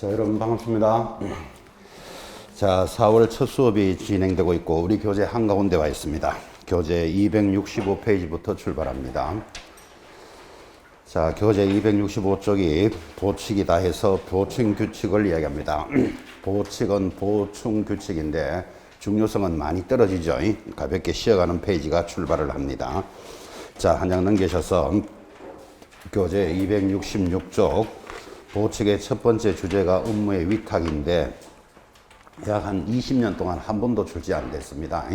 자, 여러분 반갑습니다. 자, 4월 첫 수업이 진행되고 있고 우리 교재 한가운데 와 있습니다. 교재 265페이지부터 출발합니다. 자, 교재 265쪽이 보칙이다 해서 보충 규칙을 이야기합니다. 보칙은 보충 규칙인데 중요성은 많이 떨어지죠. 가볍게 쉬어가는 페이지가 출발을 합니다. 자, 한 장 넘기셔서 교재 266쪽 보칙의 첫 번째 주제가 업무의 위탁인데 약 한 20년 동안 한 번도 출제 안 됐습니다.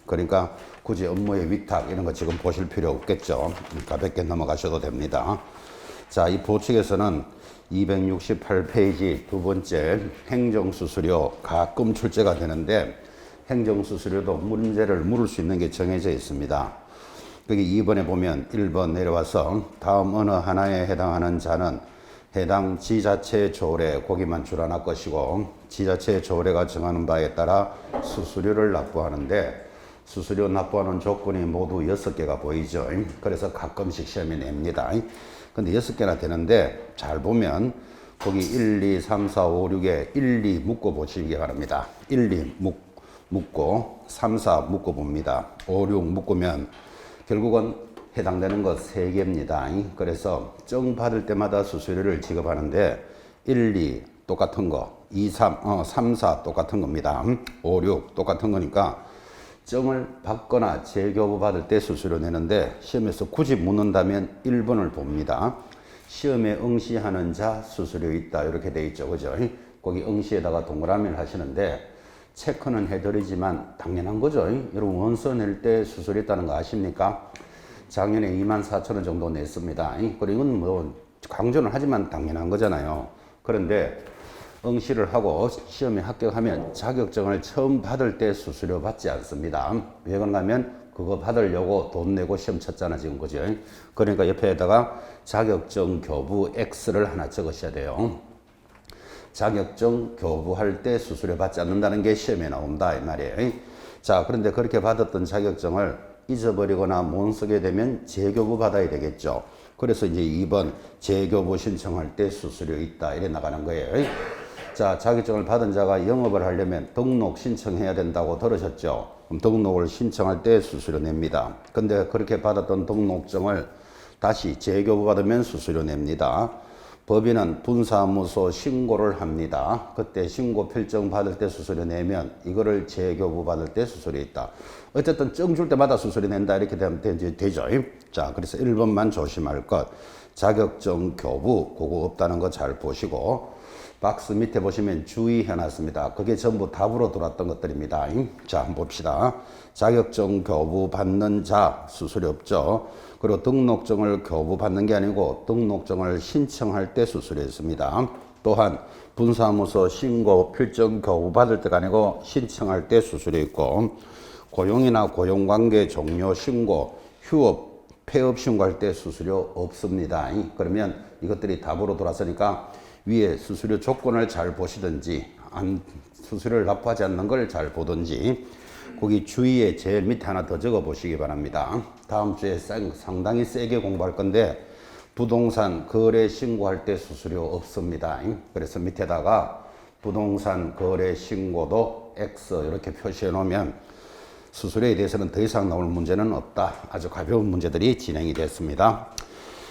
그러니까 굳이 업무의 위탁 이런 거 지금 보실 필요 없겠죠. 가볍게 넘어가셔도 됩니다. 자, 이 보칙에서는 268페이지 두 번째 행정수수료 가끔 출제가 되는데 행정수수료도 문제를 물을 수 있는 게 정해져 있습니다. 여기 2번에 보면 1번 내려와서 다음 어느 하나에 해당하는 자는 해당 지자체 조례 거기만 줄하나 것이고 지자체 조례가 정하는 바에 따라 수수료를 납부하는데 수수료 납부하는 조건이 모두 6개가 보이죠. 그래서 가끔씩 시험에 냅니다. 근데 6개나 되는데 잘 보면 거기 1, 2, 3, 4, 5, 6에 1, 2 묶어 보시기 바랍니다. 1, 2 묶고 3, 4 묶어 봅니다. 5, 6 묶으면 결국은 해당되는 것 3개입니다. 그래서 정 받을 때마다 수수료를 지급하는데 1, 2 똑같은 거, 3, 4 똑같은 겁니다. 5, 6 똑같은 거니까 정을 받거나 재교부 받을 때 수수료 내는데 시험에서 굳이 묻는다면 1번을 봅니다. 시험에 응시하는 자 수수료 있다 이렇게 돼 있죠. 그죠? 거기 응시에다가 동그라미를 하시는데 체크는 해드리지만 당연한 거죠. 여러분 원서 낼 때 수수료 있다는 거 아십니까? 작년에 24,000원 정도 냈습니다. 그리고 이건 뭐 강조는 하지만 당연한 거잖아요. 그런데 응시를 하고 시험에 합격하면 자격증을 처음 받을 때 수수료 받지 않습니다. 왜 그런가면 그거 받으려고 돈 내고 시험 쳤잖아 지금 그죠? 그러니까 옆에다가 자격증 교부 X를 하나 적으셔야 돼요. 자격증 교부할 때 수수료 받지 않는다는 게 시험에 나온다 이 말이에요. 자, 그런데 그렇게 받았던 자격증을 잊어버리거나 못 쓰게 되면 재교부 받아야 되겠죠. 그래서 이제 2번 재교부 신청할 때 수수료 있다 이래 나가는 거예요. 자, 자격증을 받은 자가 영업을 하려면 등록 신청해야 된다고 들으셨죠? 그럼 등록을 신청할 때 수수료 냅니다. 근데 그렇게 받았던 등록증을 다시 재교부 받으면 수수료 냅니다. 법인은 분사무소 신고를 합니다. 그때 신고 필증 받을 때 수수료 내면 이거를 재교부 받을 때 수수료 있다. 어쨌든 정 줄 때마다 수수료 낸다 이렇게 되면 되죠. 자, 그래서 1번만 조심할 것. 자격증 교부 그거 없다는 거 잘 보시고 박스 밑에 보시면 주의해 놨습니다. 그게 전부 답으로 들어왔던 것들입니다. 자, 한번 봅시다. 자격증 교부 받는 자 수수료 없죠. 그리고 등록증을 교부 받는 게 아니고 등록증을 신청할 때 수수료 있습니다. 또한 분사무소 신고 필증 교부 받을 때가 아니고 신청할 때 수수료 있고 고용이나 고용관계 종료 신고 휴업 폐업 신고할 때 수수료 없습니다. 그러면 이것들이 답으로 돌아서니까 위에 수수료 조건을 잘 보시든지 수수료를 납부하지 않는 걸 잘 보든지 거기 주위에 제일 밑에 하나 더 적어 보시기 바랍니다. 다음 주에 상당히 세게 공부할 건데 부동산 거래 신고할 때 수수료 없습니다. 그래서 밑에다가 부동산 거래 신고도 X 이렇게 표시해 놓으면 수수료에 대해서는 더 이상 나올 문제는 없다. 아주 가벼운 문제들이 진행이 됐습니다.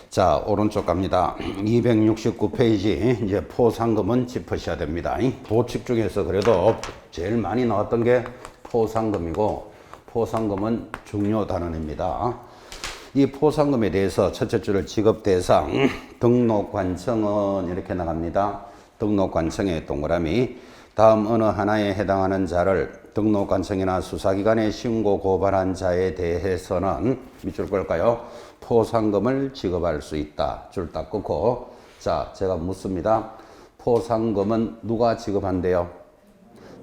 자, 오른쪽 갑니다. 269페이지 이제 포상금은 짚으셔야 됩니다. 보칙 중에서 그래도 제일 많이 나왔던 게 포상금이고 포상금은 중요 단원입니다. 이 포상금에 대해서 첫째 줄을 지급 대상 등록관청은 이렇게 나갑니다. 등록관청의 동그라미 다음 어느 하나에 해당하는 자를 등록관청이나 수사기관에 신고 고발한 자에 대해서는 밑줄 걸까요? 포상금을 지급할 수 있다. 줄 딱 끊고 자, 제가 묻습니다. 포상금은 누가 지급한대요?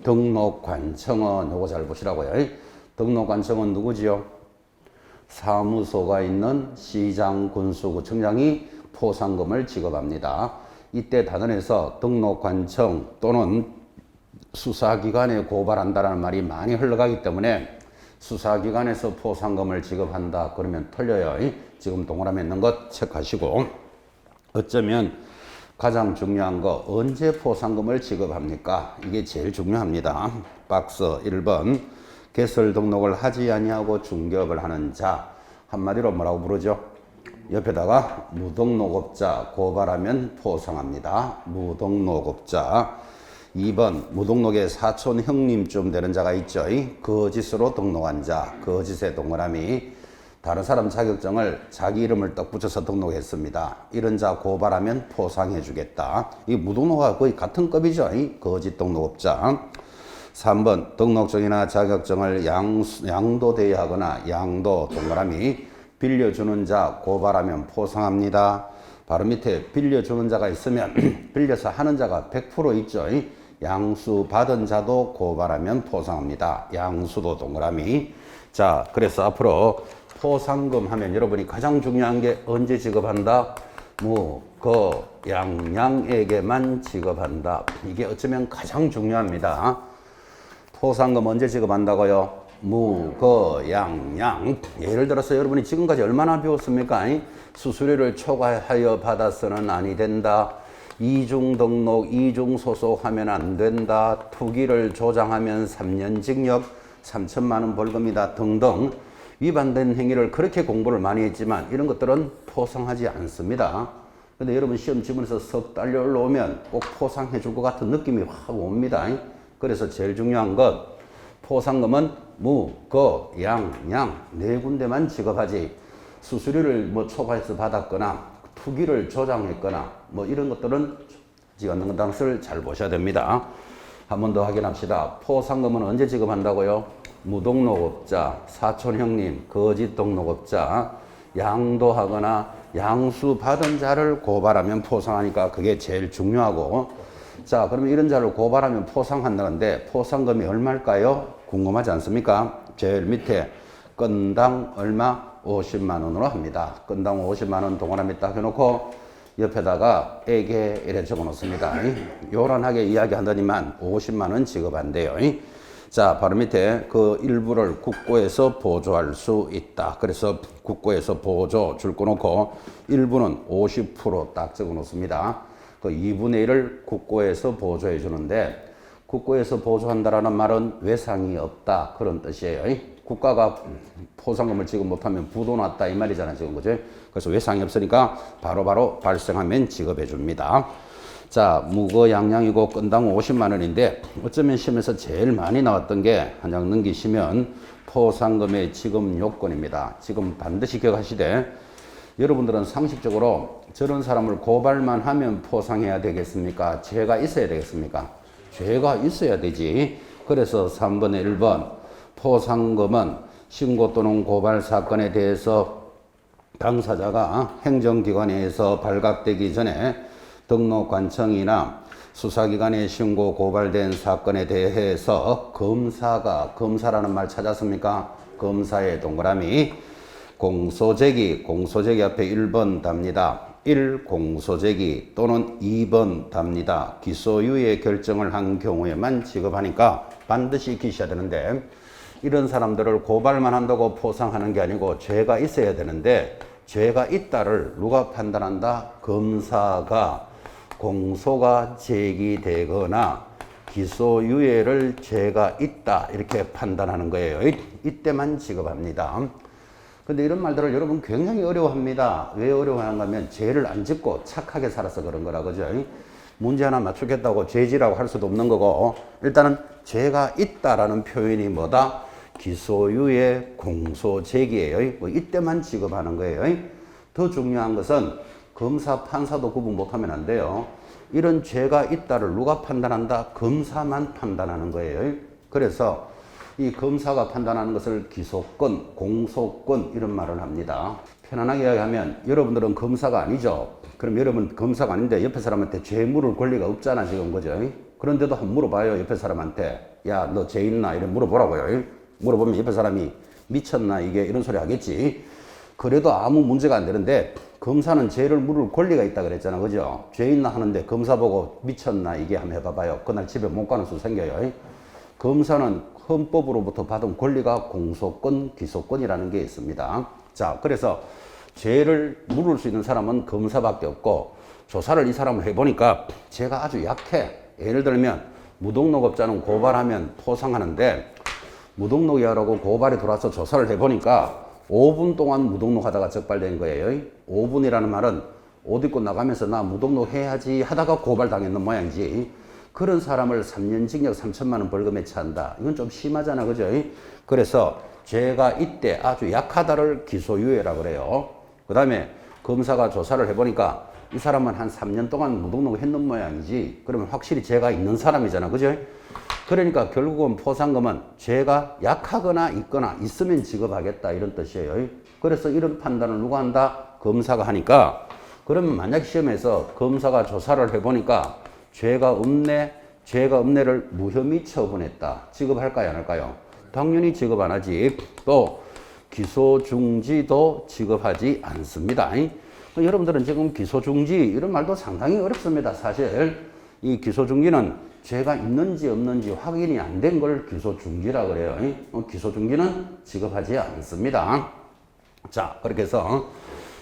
등록관청은 요거 잘 보시라고요. 등록관청은 누구지요? 사무소가 있는 시장, 군수구청장이 포상금을 지급합니다. 이때 단원에서 등록관청 또는 수사기관에 고발한다는 말이 많이 흘러가기 때문에 수사기관에서 포상금을 지급한다 그러면 틀려요. 지금 동그라미 있는 것 체크하시고 어쩌면 가장 중요한 거 언제 포상금을 지급합니까? 이게 제일 중요합니다. 박스 1번 개설 등록을 하지 아니하고 중개업을 하는 자 한마디로 뭐라고 부르죠? 옆에다가 무등록업자 고발하면 포상합니다. 무등록업자. 2번 무등록의 사촌 형님쯤 되는 자가 있죠. 거짓으로 등록한 자, 거짓의 동그라미. 다른 사람 자격증을 자기 이름을 딱 붙여서 등록했습니다. 이런 자 고발하면 포상해 주겠다. 이 무등록과 거의 같은 급이죠. 거짓 등록업자. 3번 등록증이나 자격증을 양도 대여하거나 양도 동그라미 빌려주는 자 고발하면 포상합니다. 바로 밑에 빌려주는 자가 있으면 빌려서 하는 자가 100% 있죠. 양수 받은 자도 고발하면 포상합니다. 양수도 동그라미. 자, 그래서 앞으로 포상금 하면 여러분이 가장 중요한 게 언제 지급한다? 양양에게만 지급한다. 이게 어쩌면 가장 중요합니다. 포상금 언제 지급한다고요? 양양. 예를 들어서 여러분이 지금까지 얼마나 배웠습니까? 수수료를 초과하여 받아서는 아니 된다. 이중 등록, 이중 소속하면 안 된다. 투기를 조장하면 3년 징역, 3천만 원 벌금이다 등등 위반된 행위를 그렇게 공부를 많이 했지만 이런 것들은 포상하지 않습니다. 근데 여러분 시험 지문에서 석 달려 올라오면 꼭 포상해 줄 것 같은 느낌이 확 옵니다. 그래서 제일 중요한 것 포상금은 양양 네 군데만 지급하지 수수료를 초과해서 받았거나 투기를 조장했거나 이런 것들은 지금 않는 것을 잘 보셔야 됩니다. 한 번 더 확인합시다. 포상금은 언제 지급한다고요? 무등록업자, 사촌 형님, 거짓 등록업자, 양도하거나 양수 받은 자를 고발하면 포상하니까 그게 제일 중요하고 자, 그러면 이런 자를 고발하면 포상한다는데 포상금이 얼마일까요? 궁금하지 않습니까? 제일 밑에 건당 얼마? 50만 원으로 합니다. 건당 50만 원 동그라미 딱 해놓고 옆에다가 에게 이래 적어 놓습니다. 요란하게 이야기한다니만 50만 원 지급한대요. 자, 바로 밑에 그 일부를 국고에서 보조할 수 있다. 그래서 국고에서 보조 줄 거 놓고 일부는 50% 적어 놓습니다. 그 2분의 1을 국고에서 보조해 주는데 국고에서 보조한다라는 말은 외상이 없다 그런 뜻이에요. 국가가 포상금을 지급 못하면 부도 났다 이 말이잖아요 지금 그죠? 그래서 외상이 없으니까 바로바로 발생하면 지급해 줍니다. 자, 무거양양이고 건당 50만 원인데 어쩌면 시험에서 제일 많이 나왔던 게 한 장 넘기시면 포상금의 지급 요건입니다. 지금 반드시 기억하시되 여러분들은 상식적으로 저런 사람을 고발만 하면 포상해야 되겠습니까? 죄가 있어야 되겠습니까? 죄가 있어야 되지. 그래서 3번에 1번 포상금은 신고 또는 고발 사건에 대해서 당사자가 행정기관에서 발각되기 전에 등록관청이나 수사기관에 신고 고발된 사건에 대해서 검사라는 말 찾았습니까? 검사의 동그라미 공소제기 앞에 1번 답니다. 1. 공소제기 또는 2번 답니다. 기소유예 결정을 한 경우에만 지급하니까 반드시 익히셔야 되는데 이런 사람들을 고발만 한다고 포상하는 게 아니고 죄가 있어야 되는데 죄가 있다를 누가 판단한다? 검사가 공소가 제기되거나 기소유예를 죄가 있다 이렇게 판단하는 거예요. 이때만 지급합니다. 근데 이런 말들을 여러분 굉장히 어려워합니다. 왜 어려워하는가 하면 죄를 안 짓고 착하게 살아서 그런 거라 그죠? 문제 하나 맞추겠다고 죄지라고 할 수도 없는 거고 일단은 죄가 있다라는 표현이 뭐다? 기소유예 공소제기예요. 이때만 지급하는 거예요. 더 중요한 것은 검사, 판사도 구분 못하면 안 돼요. 이런 죄가 있다를 누가 판단한다? 검사만 판단하는 거예요. 그래서 이 검사가 판단하는 것을 기소권, 공소권 이런 말을 합니다. 편안하게 이야기하면 여러분들은 검사가 아니죠. 그럼 여러분 검사가 아닌데 옆에 사람한테 죄 물을 권리가 없잖아 지금 그죠? 그런데도 한번 물어봐요 옆에 사람한테. 야, 너 죄 있나? 이래 물어보라고요. 물어보면 옆에 사람이 미쳤나 이게 이런 소리 하겠지. 그래도 아무 문제가 안 되는데 검사는 죄를 물을 권리가 있다 그랬잖아 그죠? 죄 있나 하는데 검사 보고 미쳤나 이게 한번 해봐봐요. 그날 집에 못 가는 수 생겨요. 검사는 헌법으로부터 받은 권리가 공소권, 기소권이라는 게 있습니다. 자, 그래서 죄를 물을 수 있는 사람은 검사밖에 없고 조사를 이 사람을 해보니까 제가 아주 약해. 예를 들면 무등록업자는 고발하면 포상하는데 무등록이라고 고발이 들어와서 조사를 해보니까 5분 동안 무등록하다가 적발된 거예요. 5분이라는 말은 옷 입고 나가면서 나 무등록해야지 하다가 고발당했는 모양이지. 그런 사람을 3년 징역 3천만 원 벌금에 처한다. 이건 좀 심하잖아, 그죠? 그래서 죄가 이때 아주 약하다를 기소유예라고 그래요. 그 다음에 검사가 조사를 해보니까 이 사람은 한 3년 동안 무등록을 했는 모양이지. 그러면 확실히 죄가 있는 사람이잖아, 그죠? 그러니까 결국은 포상금은 죄가 약하거나 있거나 있으면 지급하겠다 이런 뜻이에요. 그래서 이런 판단을 누가 한다? 검사가 하니까. 그러면 만약 시험에서 검사가 조사를 해보니까 죄가 없네를 무혐의 처분했다. 지급할까요, 안 할까요? 당연히 지급 안 하지. 또 기소 중지도 지급하지 않습니다. 여러분들은 지금 기소 중지 이런 말도 상당히 어렵습니다. 사실 이 기소 중지는 죄가 있는지 없는지 확인이 안 된 걸 기소 중지라 그래요. 기소 중지는 지급하지 않습니다. 자, 그렇게 해서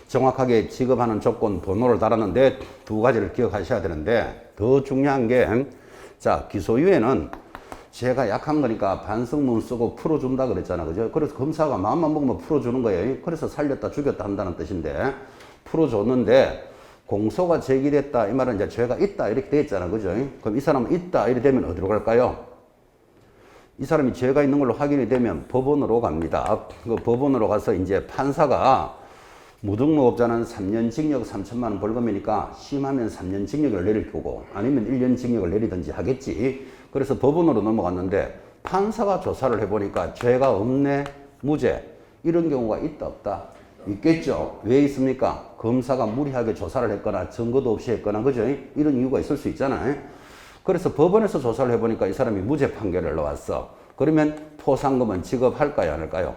정확하게 지급하는 조건 번호를 달았는데 두 가지를 기억하셔야 되는데 더 중요한 게 자, 기소유예는 죄가 약한 거니까 반성문 쓰고 풀어준다 그랬잖아, 그죠? 그래서 검사가 마음만 먹으면 풀어주는 거예요. 그래서 살렸다 죽였다 한다는 뜻인데 풀어줬는데 공소가 제기됐다 이 말은 이제 죄가 있다 이렇게 돼 있잖아, 그죠? 그럼 이 사람은 있다 이렇게 되면 어디로 갈까요? 이 사람이 죄가 있는 걸로 확인이 되면 법원으로 갑니다. 그 법원으로 가서 이제 판사가 무등록업자는 3년 징역 3천만 원 벌금이니까 심하면 3년 징역을 내릴 거고 아니면 1년 징역을 내리든지 하겠지. 그래서 법원으로 넘어갔는데 판사가 조사를 해보니까 죄가 없네, 무죄 이런 경우가 있다 없다? 있겠죠. 왜 있습니까? 검사가 무리하게 조사를 했거나 증거도 없이 했거나 그죠? 이런 이유가 있을 수 있잖아요. 그래서 법원에서 조사를 해보니까 이 사람이 무죄 판결을 넣었어. 그러면 포상금은 지급할까요, 안 할까요?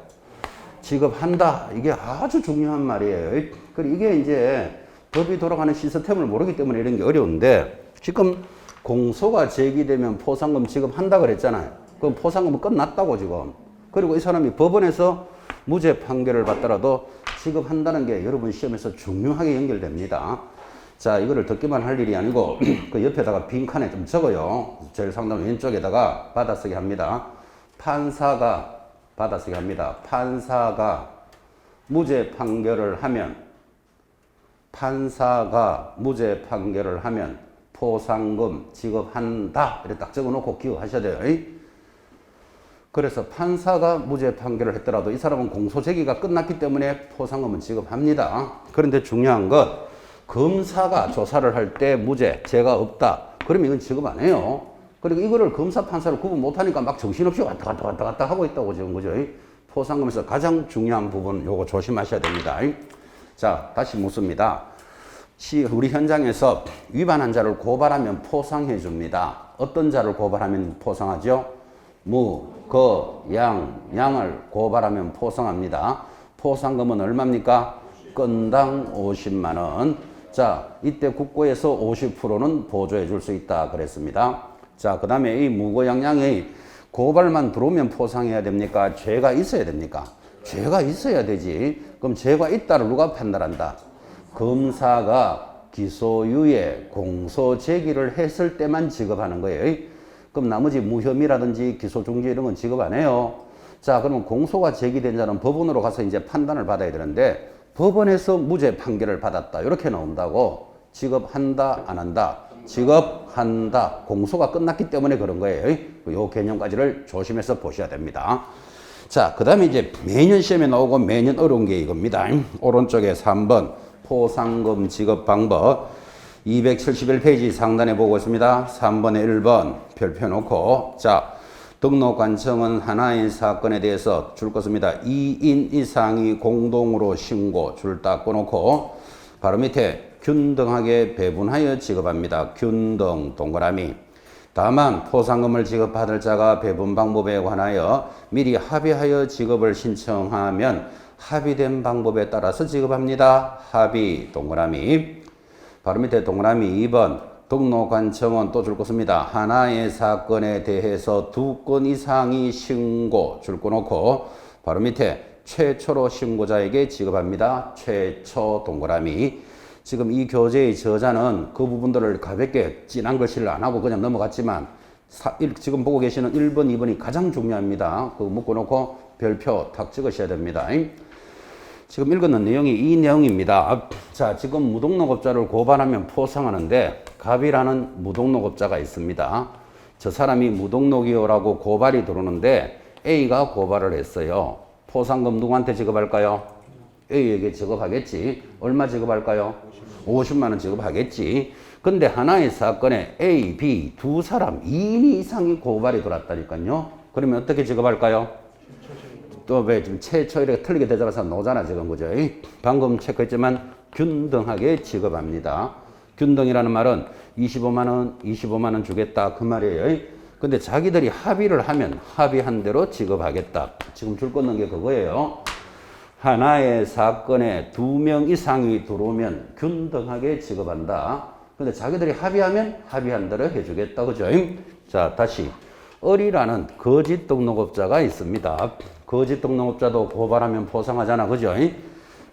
지급한다. 이게 아주 중요한 말이에요. 그리고 이게 이제 법이 돌아가는 시스템을 모르기 때문에 이런 게 어려운데 지금 공소가 제기되면 포상금 지급한다 그랬잖아요. 그럼 포상금은 끝났다고 지금. 그리고 이 사람이 법원에서 무죄 판결을 받더라도 지급한다는 게 여러분 시험에서 중요하게 연결됩니다. 자, 이거를 듣기만 할 일이 아니고 그 옆에다가 빈칸에 좀 적어요. 제일 상단 왼쪽에다가 받아쓰기 합니다. 판사가 받아쓰기 합니다. 판사가 무죄 판결을 하면 포상금 지급한다. 이렇게 딱 적어놓고 기억하셔야 돼요. 그래서 판사가 무죄 판결을 했더라도 이 사람은 공소 제기가 끝났기 때문에 포상금은 지급합니다. 그런데 중요한 건 검사가 조사를 할 때 무죄, 죄가 없다. 그러면 이건 지급 안 해요. 그리고 이거를 검사, 판사를 구분 못하니까 막 정신없이 왔다 갔다 하고 있다고 지금 그죠? 포상금에서 가장 중요한 부분 요거 조심하셔야 됩니다. 자, 다시 묻습니다. 우리 현장에서 위반한 자를 고발하면 포상해 줍니다. 어떤 자를 고발하면 포상하죠? 양을 고발하면 포상합니다. 포상금은 얼마입니까? 건당 50만 원. 자, 이때 국고에서 50%는 보조해 줄 수 있다 그랬습니다. 자, 그 다음에 이 무고양양의 고발만 들어오면 포상해야 됩니까? 죄가 있어야 됩니까? 죄가 있어야 되지. 그럼 죄가 있다를 누가 판단한다? 검사가 기소유예, 공소 제기를 했을 때만 지급하는 거예요. 그럼 나머지 무혐의라든지 기소중지 이런 건 지급 안 해요. 자, 그러면 공소가 제기된 자는 법원으로 가서 이제 판단을 받아야 되는데 법원에서 무죄 판결을 받았다. 이렇게 나온다고. 지급한다, 안 한다? 지급한다. 공소가 끝났기 때문에 그런 거예요. 이 개념까지를 조심해서 보셔야 됩니다. 자, 그 다음에 이제 매년 시험에 나오고 매년 어려운 게 이겁니다. 오른쪽에 3번 포상금 지급 방법 271페이지 상단에 보고 있습니다. 3번에 1번 별표 놓고 자, 등록관청은 하나의 사건에 대해서 줄 것입니다. 2인 이상이 공동으로 신고 줄 딱 꺼놓고 바로 밑에 균등하게 배분하여 지급합니다. 균등 동그라미. 다만 포상금을 지급받을 자가 배분 방법에 관하여 미리 합의하여 지급을 신청하면 합의된 방법에 따라서 지급합니다. 합의 동그라미. 바로 밑에 동그라미 2번 등록관청은 또 줄 것입니다. 하나의 사건에 대해서 2건 이상이 신고 줄 거 놓고 바로 밑에 최초로 신고자에게 지급합니다. 최초 동그라미. 지금 이 교재의 저자는 그 부분들을 가볍게 진한 글씨를 안 하고 그냥 넘어갔지만 지금 보고 계시는 1번, 2번이 가장 중요합니다. 그거 묶어놓고 별표 탁 찍으셔야 됩니다. 지금 읽었는 내용이 이 내용입니다. 자, 지금 무등록업자를 고발하면 포상하는데 갑이라는 무등록업자가 있습니다. 저 사람이 무등록이요라고 고발이 들어오는데 A가 고발을 했어요. 포상금 누구한테 지급할까요? A에게 지급하겠지. 얼마 지급할까요? 50만 원 지급하겠지. 근데 하나의 사건에 A, B 두 사람 2인 이상이 고발이 들어왔다니까요. 그러면 어떻게 지급할까요? 또 왜 지금 최초 이렇게 틀리게 되잡아서 노잖아 지금 그죠? 방금 체크했지만 균등하게 지급합니다. 균등이라는 말은 25만 원, 25만 원 주겠다 그 말이에요. 근데 자기들이 합의를 하면 합의한 대로 지급하겠다. 지금 줄 건 게 그거예요. 하나의 사건에 2명 이상이 들어오면 균등하게 지급한다. 근데 자기들이 합의하면 합의한 대로 해주겠다. 그죠? 자, 다시. 을이라는 거짓 등록업자가 있습니다. 거짓 등록업자도 고발하면 포상하잖아. 그죠?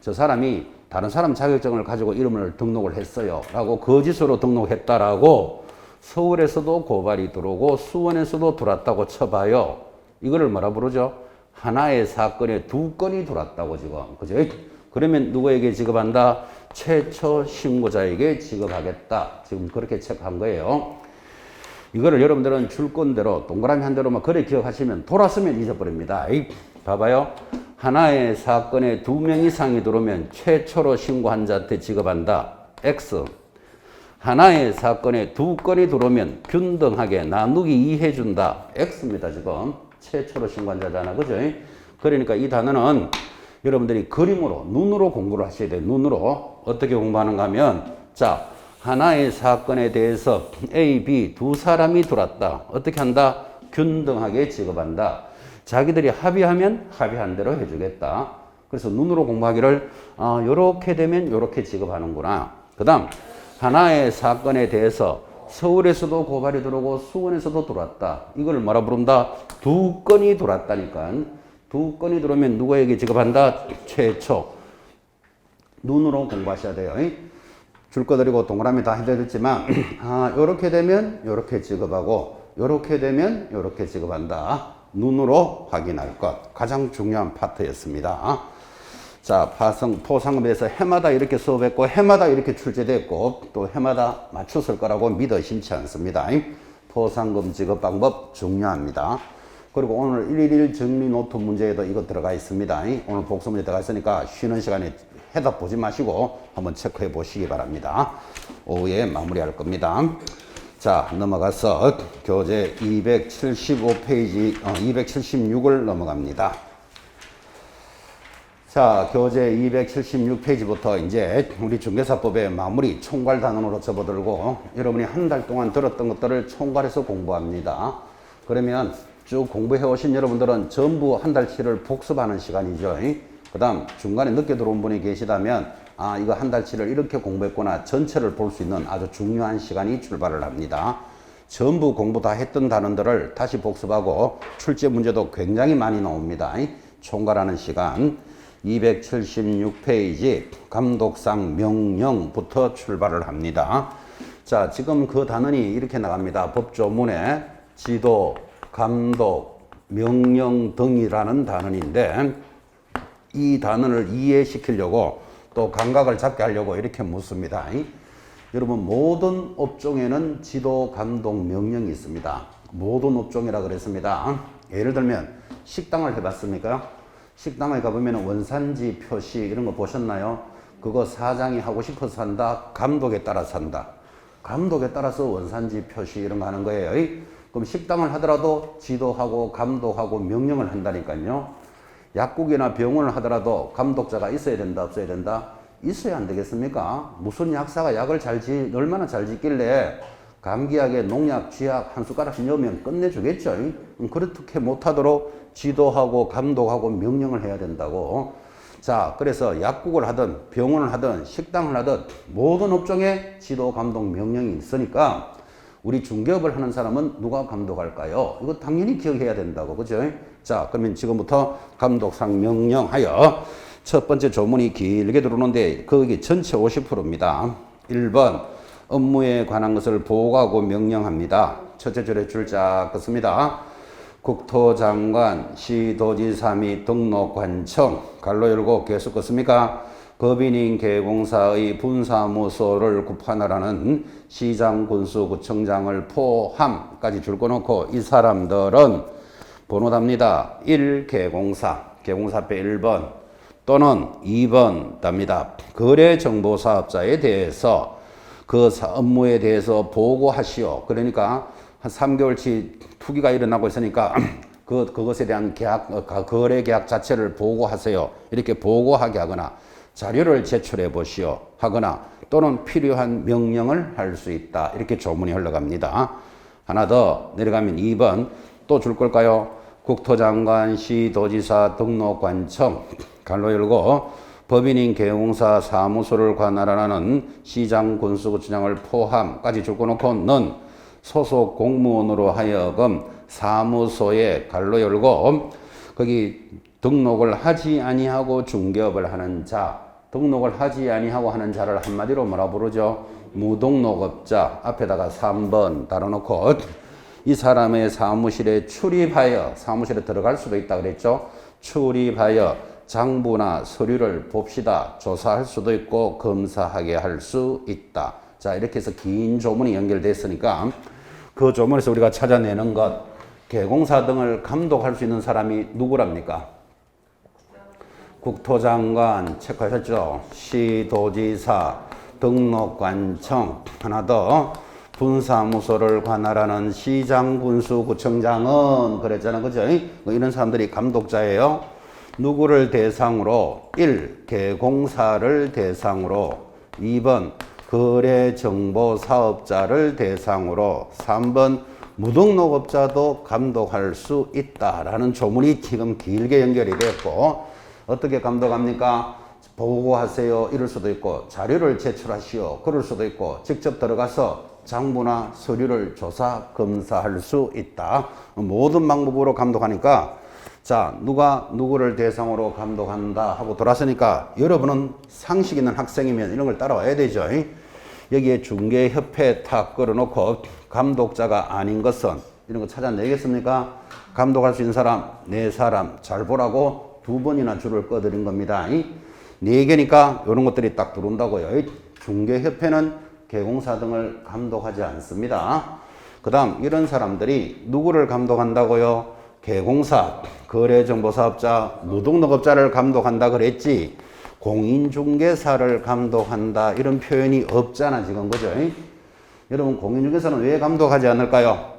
저 사람이 다른 사람 자격증을 가지고 이름을 등록을 했어요. 라고 거짓으로 등록했다라고 서울에서도 고발이 들어오고 수원에서도 들어왔다고 쳐봐요. 이거를 뭐라 부르죠? 하나의 사건에 2건이 들어왔다고 지금. 그죠? 그러면 누구에게 지급한다? 최초 신고자에게 지급하겠다. 지금 그렇게 체크한 거예요. 이거를 여러분들은 줄건대로 동그라미 한 대로만 그래 기억하시면 돌았으면 잊어버립니다. 봐봐요. 하나의 사건에 2명 이상이 들어오면 최초로 신고한 자한테 지급한다. X. 하나의 사건에 2건이 들어오면 균등하게 나누기 2 해준다. X입니다. 지금 최초로 신고한 자잖아. 그죠? 그러니까 이 단어는 여러분들이 그림으로 눈으로 공부를 하셔야 돼요. 눈으로. 어떻게 공부하는가 하면 자, 하나의 사건에 대해서 A, B 두 사람이 들어왔다. 어떻게 한다? 균등하게 지급한다. 자기들이 합의하면 합의한 대로 해주겠다. 그래서 눈으로 공부하기를 요렇게 되면 요렇게 지급하는구나. 그 다음 하나의 사건에 대해서 서울에서도 고발이 들어오고 수원에서도 들어왔다. 이걸 뭐라 부른다? 2건이 들어왔다니까. 2건이 들어오면 누구에게 지급한다? 최초. 눈으로 공부하셔야 돼요. 줄 거 드리고 동그라미 다 해드렸지만 요렇게 되면 요렇게 지급하고 요렇게 되면 요렇게 지급한다. 눈으로 확인할 것. 가장 중요한 파트였습니다. 자, 포상금에 대해서 해마다 이렇게 수업했고 해마다 이렇게 출제됐고 또 해마다 맞췄을 거라고 믿어 심치 않습니다. 포상금 지급 방법 중요합니다. 그리고 오늘 111 정리 노트 문제에도 이거 들어가 있습니다. 오늘 복수 문제 들어가 있으니까 쉬는 시간에 해답 보지 마시고 한번 체크해 보시기 바랍니다. 오후에 마무리할 겁니다. 자, 넘어가서 교재 275페이지, 276을 넘어갑니다. 자, 교재 276페이지부터 이제 우리 중개사법의 마무리 총괄 단원으로 접어들고 여러분이 한 달 동안 들었던 것들을 총괄해서 공부합니다. 그러면 쭉 공부해 오신 여러분들은 전부 한 달치를 복습하는 시간이죠. 그 다음 중간에 늦게 들어온 분이 계시다면 이거 한 달치를 이렇게 공부했구나 전체를 볼 수 있는 아주 중요한 시간이 출발을 합니다. 전부 공부 다 했던 단원들을 다시 복습하고 출제 문제도 굉장히 많이 나옵니다. 총괄하는 시간 276페이지 감독상 명령부터 출발을 합니다. 자, 지금 그 단원이 이렇게 나갑니다. 법조문에 지도, 감독, 명령 등이라는 단원인데 이 단어를 이해시키려고 또 감각을 잡게 하려고 이렇게 묻습니다. 여러분 모든 업종에는 지도, 감독, 명령이 있습니다. 모든 업종이라 그랬습니다. 예를 들면 식당을 해봤습니까? 식당에 가보면 원산지 표시 이런 거 보셨나요? 그거 사장이 하고 싶어서 한다. 감독에 따라서 한다. 감독에 따라서 원산지 표시 이런 거 하는 거예요. 그럼 식당을 하더라도 지도하고 감독하고 명령을 한다니까요. 약국이나 병원을 하더라도 감독자가 있어야 된다, 없어야 된다? 있어야 안 되겠습니까? 무슨 약사가 약을 얼마나 잘 짓길래 감기약에 농약, 쥐약 한 숟가락씩 넣으면 끝내주겠죠? 그렇게 못하도록 지도하고 감독하고 명령을 해야 된다고. 자, 그래서 약국을 하든 병원을 하든 식당을 하든 모든 업종에 지도, 감독, 명령이 있으니까 우리 중개업을 하는 사람은 누가 감독할까요? 이거 당연히 기억해야 된다고. 그죠? 자, 그러면 지금부터 감독상 명령하여 첫 번째 조문이 길게 들어오는데 거기 전체 50%입니다. 1번 업무에 관한 것을 보고하고 명령합니다. 첫째 줄에 줄자 긋습니다. 국토장관, 시도지사 및 등록관청 갈로 열고 계속 긋습니까? 법인인 개공사의 분사무소를 구판하라는 시장, 군수, 구청장을 포함까지 줄 거놓고 이 사람들은 번호 답니다. 1. 개공사, 개공사 앞에 1번 또는 2번 답니다. 거래정보사업자에 대해서 그 업무에 대해서 보고하시오. 그러니까 한 3개월치 투기가 일어나고 있으니까 그것에 대한 거래 계약 자체를 보고하세요. 이렇게 보고하게 하거나 자료를 제출해 보시오 하거나 또는 필요한 명령을 할 수 있다. 이렇게 조문이 흘러갑니다. 하나 더 내려가면 2번 또 줄 걸까요? 국토장관, 시도지사, 등록관청 갈로 열고 법인인 개공사 사무소를 관할하는 시장, 군수구청장을 포함까지 줄 거놓고 는 소속 공무원으로 하여금 사무소에 갈로 열고 거기 등록을 하지 아니하고 중개업을 하는 자, 등록을 하지 아니하고 하는 자를 한마디로 뭐라 부르죠? 무등록업자. 앞에다가 3번 달아놓고 이 사람의 사무실에 출입하여, 사무실에 들어갈 수도 있다 그랬죠? 출입하여 장부나 서류를 봅시다. 조사할 수도 있고 검사하게 할 수 있다. 자, 이렇게 해서 긴 조문이 연결됐으니까 그 조문에서 우리가 찾아내는 것, 개공사 등을 감독할 수 있는 사람이 누구랍니까? 국토장관 체크하셨죠? 시도지사, 등록관청, 하나 더 분사무소를 관할하는 시장, 군수, 구청장은 그랬잖아, 그죠? 이런 사람들이 감독자예요. 누구를 대상으로? 1. 개공사를 대상으로. 2번 거래정보사업자를 대상으로. 3번 무등록업자도 감독할 수 있다라는 조문이 지금 길게 연결이 됐고 어떻게 감독합니까? 보고하세요. 이럴 수도 있고 자료를 제출하시오. 그럴 수도 있고 직접 들어가서 장부나 서류를 조사, 검사할 수 있다. 모든 방법으로 감독하니까 자, 누가 누구를 대상으로 감독한다 하고 돌았으니까 여러분은 상식 있는 학생이면 이런 걸 따라와야 되죠. 여기에 중개협회 탁 걸어놓고 감독자가 아닌 것은 이런 거 찾아내겠습니까? 감독할 수 있는 사람, 4사람 잘 보라고 2번이나 줄을 꺼드린 겁니다. 4개니까 이런 것들이 딱 들어온다고요. 중개협회는 개공사 등을 감독하지 않습니다. 그 다음 이런 사람들이 누구를 감독한다고요? 개공사, 거래정보사업자, 무등록업자를 감독한다 그랬지 공인중개사를 감독한다 이런 표현이 없잖아 지금 그죠? 여러분 공인중개사는 왜 감독하지 않을까요?